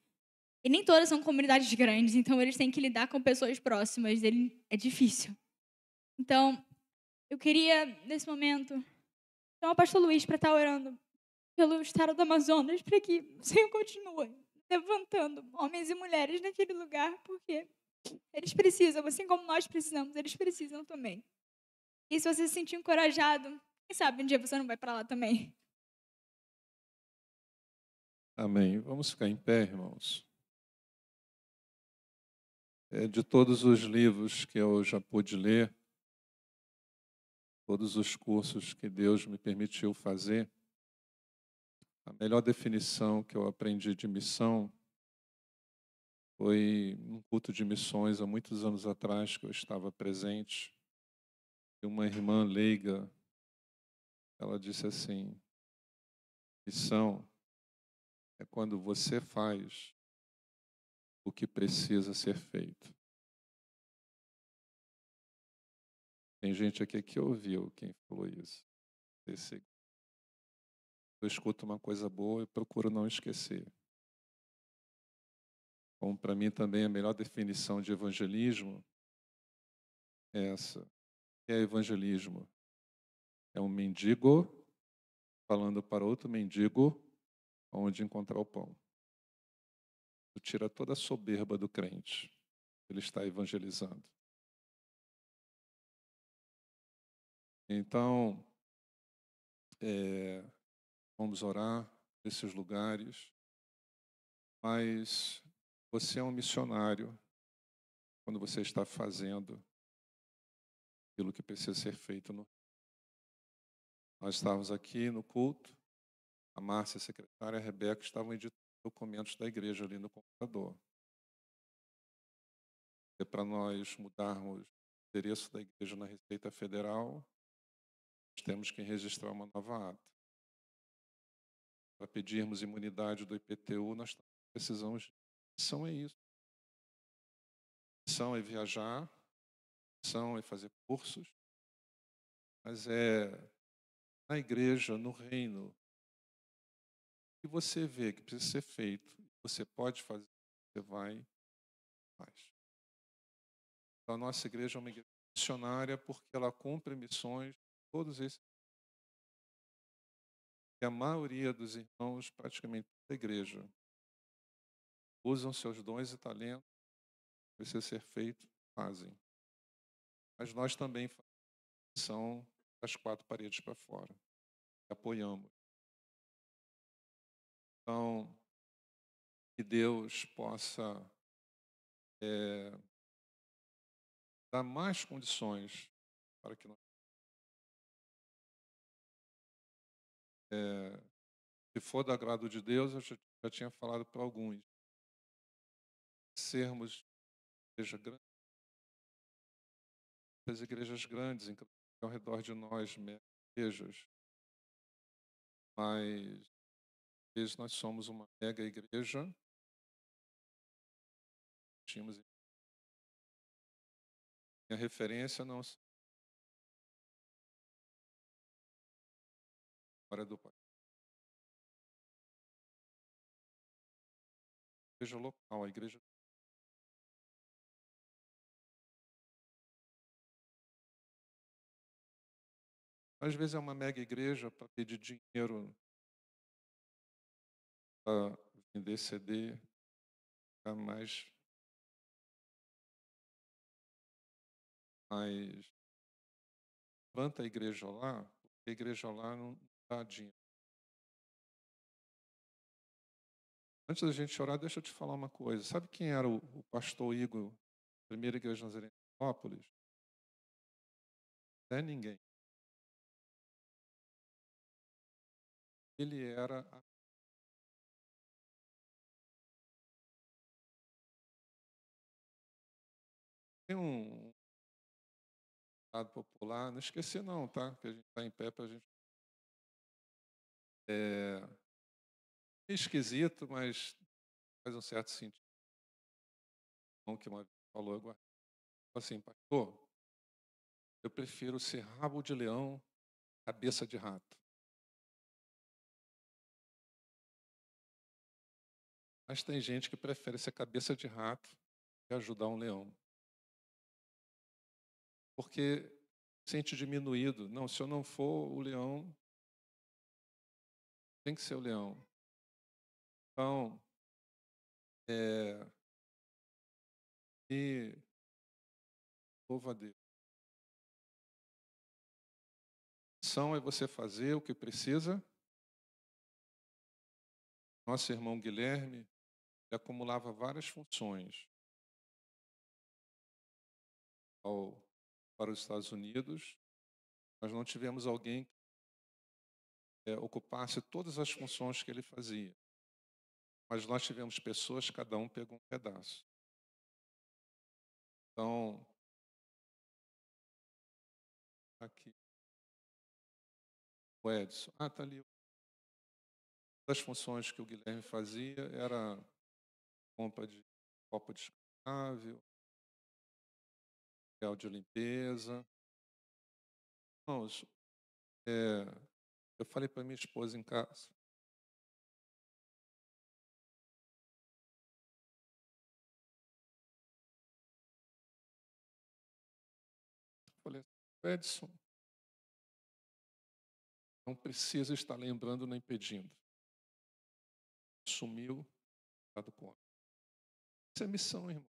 Speaker 2: E nem todas são comunidades grandes, então eles têm que lidar com pessoas próximas. É difícil. Então, eu queria, nesse momento, chamar o pastor Luiz para estar orando pelo estado do Amazonas, para que o Senhor continue levantando homens e mulheres naquele lugar, porque eles precisam, assim como nós precisamos, eles precisam também. E se você se sentir encorajado, quem sabe um dia você não vai para lá também.
Speaker 4: Amém. Vamos ficar em pé, irmãos. De todos os livros que eu já pude ler, todos os cursos que Deus me permitiu fazer, a melhor definição que eu aprendi de missão foi num culto de missões há muitos anos atrás, que eu estava presente. E uma irmã leiga, ela disse assim: missão é quando você faz o que precisa ser feito. Tem gente aqui que ouviu quem falou isso. Eu escuto uma coisa boa e procuro não esquecer. Como para mim também a melhor definição de evangelismo é essa. O que é evangelismo? É um mendigo falando para outro mendigo onde encontrar o pão. Isso tira toda a soberba do crente. Ele está evangelizando. Então, vamos orar nesses lugares, mas você é um missionário quando você está fazendo aquilo que precisa ser feito. Nós estávamos aqui no culto, A Márcia, a secretária, a Rebeca estavam editando documentos da igreja ali no computador. É para nós mudarmos o endereço da igreja na Receita Federal, nós temos que registrar uma nova ata. Para pedirmos imunidade do IPTU, nós precisamos de missão. É isso. Missão é viajar, missão é fazer cursos, mas é na igreja, no reino, que você vê que precisa ser feito, você pode fazer, você vai e faz. Então, a nossa igreja é uma igreja missionária porque ela cumpre missões, todos esses. E a maioria dos irmãos, praticamente da igreja, usam seus dons e talentos, precisa ser feito, fazem. Mas nós também fazemos missão das quatro paredes para fora, apoiamos. Então, que Deus possa dar mais condições para que nós, se for do agrado de Deus, eu já tinha falado para alguns, sermos igreja grande, as igrejas grandes, inclusive ao redor de nós, igrejas, mas às vezes nós somos uma mega igreja, tínhamos minha referência não fora do país. Igreja local, a igreja. Às vezes é uma mega igreja para pedir dinheiro para vender CD, para mais levanta a igreja lá, porque a igreja lá não dá dinheiro. Antes da gente orar, deixa eu te falar uma coisa. Sabe quem era o pastor Igor, primeira igreja Nazaré de Nilópolis? Não é ninguém. Ele era tem um ditado popular, não esqueci não, tá? Que a gente está em pé para a gente. É esquisito, mas faz um certo sentido. O que uma vez falou agora. Assim, pastor, eu prefiro ser rabo de leão, cabeça de rato. Mas tem gente que prefere ser cabeça de rato e ajudar um leão. Porque sente diminuído. Não, se eu não for o leão, tem que ser o leão. Então, e louva a Deus. Missão é você fazer o que precisa. Nosso irmão Guilherme ele acumulava várias funções para os Estados Unidos. Nós não tivemos alguém que ocupasse todas as funções que ele fazia. Mas nós tivemos pessoas, cada um pegou um pedaço. Então, aqui, o Edson. Está ali. Uma das funções que o Guilherme fazia era compra de copo descartável, material de limpeza. Irmãos, eu falei para minha esposa em casa, falei, Edson, não precisa estar lembrando nem pedindo. Sumiu, está do ponto. Isso é missão, irmão.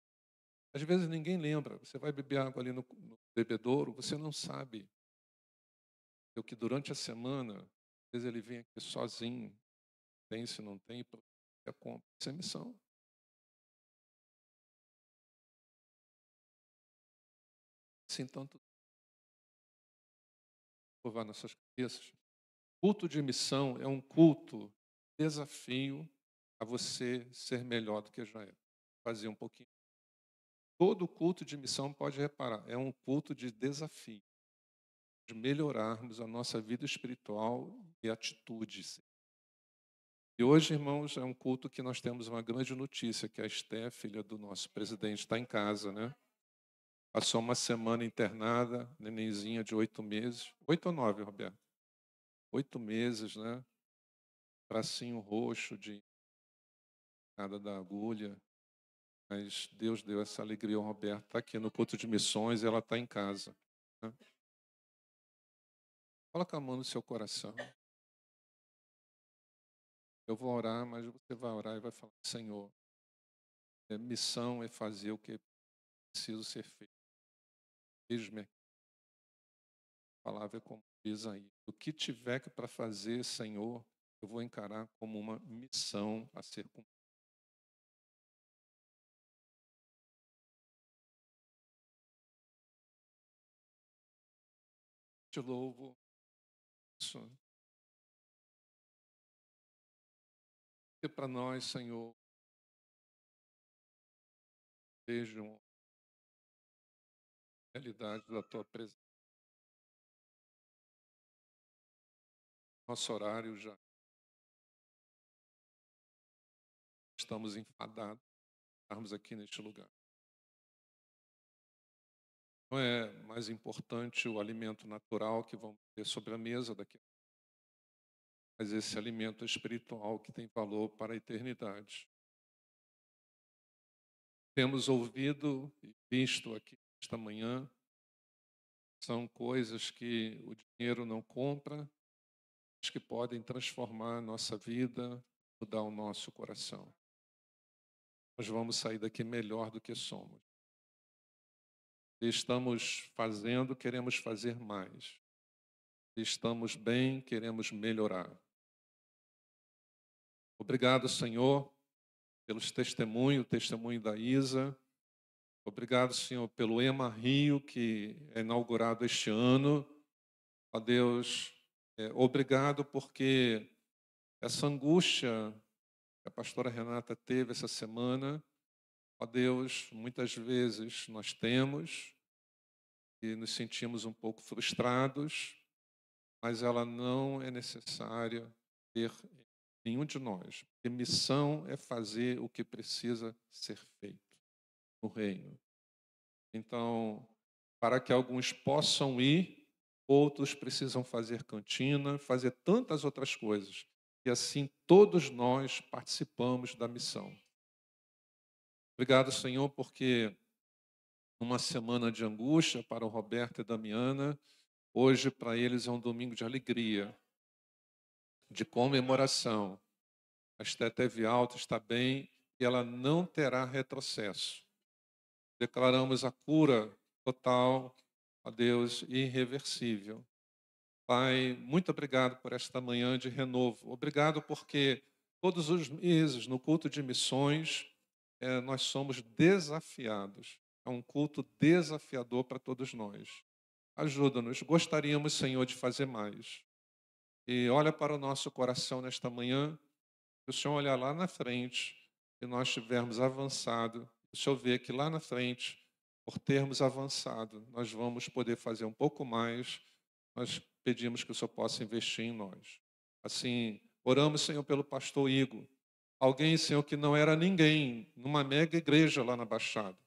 Speaker 4: Às vezes ninguém lembra. Você vai beber água ali no bebedouro, você não sabe. Eu que durante a semana, às vezes ele vem aqui sozinho, tem, se não tem, é compra. Isso é missão. Assim, tanto curvar nas suas cabeças. Culto de missão é um culto desafio a você ser melhor do que já é. Fazer um pouquinho. Todo culto de missão, pode reparar, é um culto de desafio, de melhorarmos a nossa vida espiritual e atitudes. E hoje, irmãos, é um culto que nós temos uma grande notícia, que a Esté, filha do nosso presidente, está em casa, né? Passou uma semana internada, nenenzinha de 8 meses. 8 ou 9, Roberto? 8 meses, né? Tracinho roxo de nada da agulha. Mas Deus deu essa alegria ao Roberto. Está aqui no culto de missões e ela está em casa, né? Coloca a mão no seu coração. Eu vou orar, mas você vai orar e vai falar: Senhor, missão é fazer o que é preciso ser feito. Eis-me aqui. A palavra é como diz aí. O que tiver que para fazer, Senhor, eu vou encarar como uma missão a ser cumprida. Te louvo. Isso. Que para nós, Senhor, vejam a realidade da tua presença. Nosso horário já estamos enfadados de estarmos aqui neste lugar. Não é mais importante o alimento natural que vamos ter sobre a mesa daqui, mas esse alimento espiritual que tem valor para a eternidade. Temos ouvido e visto aqui esta manhã, são coisas que o dinheiro não compra, mas que podem transformar a nossa vida, mudar o nosso coração. Nós vamos sair daqui melhor do que somos. Estamos fazendo, queremos fazer mais. Estamos bem, queremos melhorar. Obrigado, Senhor, pelos testemunhos, o testemunho da Isa. Obrigado, Senhor, pelo EMA Rio, que é inaugurado este ano. Ó Deus, obrigado porque essa angústia que a pastora Renata teve essa semana, ó Deus, muitas vezes nós temos e nos sentimos um pouco frustrados, mas ela não é necessária ter nenhum de nós. Porque missão é fazer o que precisa ser feito no reino. Então, para que alguns possam ir, outros precisam fazer cantina, fazer tantas outras coisas. E assim todos nós participamos da missão. Obrigado, Senhor, porque uma semana de angústia para o Roberto e a Damiana, hoje para eles é um domingo de alegria, de comemoração. A Esté teve alta, está bem, e ela não terá retrocesso. Declaramos a cura total, a Deus, irreversível. Pai, muito obrigado por esta manhã de renovo. Obrigado porque todos os meses, no culto de missões, nós somos desafiados. É um culto desafiador para todos nós. Ajuda-nos. Gostaríamos, Senhor, de fazer mais. E olha para o nosso coração nesta manhã, que o Senhor olhar lá na frente e nós tivermos avançado. O Senhor vê que lá na frente, por termos avançado, nós vamos poder fazer um pouco mais. Nós pedimos que o Senhor possa investir em nós. Assim, oramos, Senhor, pelo pastor Igor. Alguém, Senhor, que não era ninguém, numa mega igreja lá na Baixada.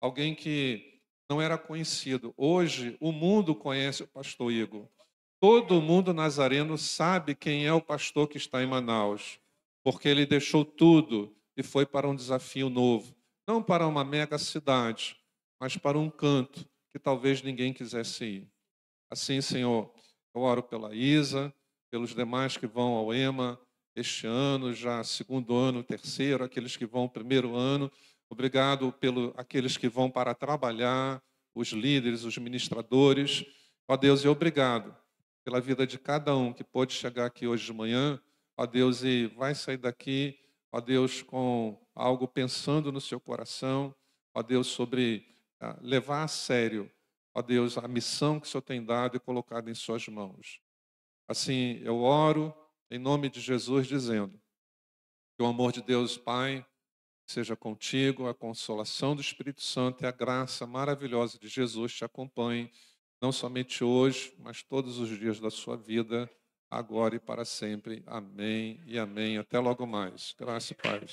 Speaker 4: Alguém que não era conhecido. Hoje, o mundo conhece o pastor Igor. Todo mundo nazareno sabe quem é o pastor que está em Manaus, porque ele deixou tudo e foi para um desafio novo. Não para uma mega cidade, mas para um canto que talvez ninguém quisesse ir. Assim, Senhor, eu oro pela Isa, pelos demais que vão ao EMA este ano, já segundo ano, terceiro, aqueles que vão primeiro ano. Obrigado pelo aqueles que vão para trabalhar, os líderes, os ministradores. Ó Deus, e obrigado pela vida de cada um que pôde chegar aqui hoje de manhã. Ó Deus, e vai sair daqui, ó Deus, com algo pensando no seu coração, ó Deus, sobre levar a sério, ó Deus, a missão que o Senhor tem dado e colocado em suas mãos. Assim, eu oro em nome de Jesus, dizendo que o amor de Deus Pai seja contigo, a consolação do Espírito Santo e a graça maravilhosa de Jesus te acompanhe, não somente hoje, mas todos os dias da sua vida, agora e para sempre. Amém e amém. Até logo mais. Graça e paz.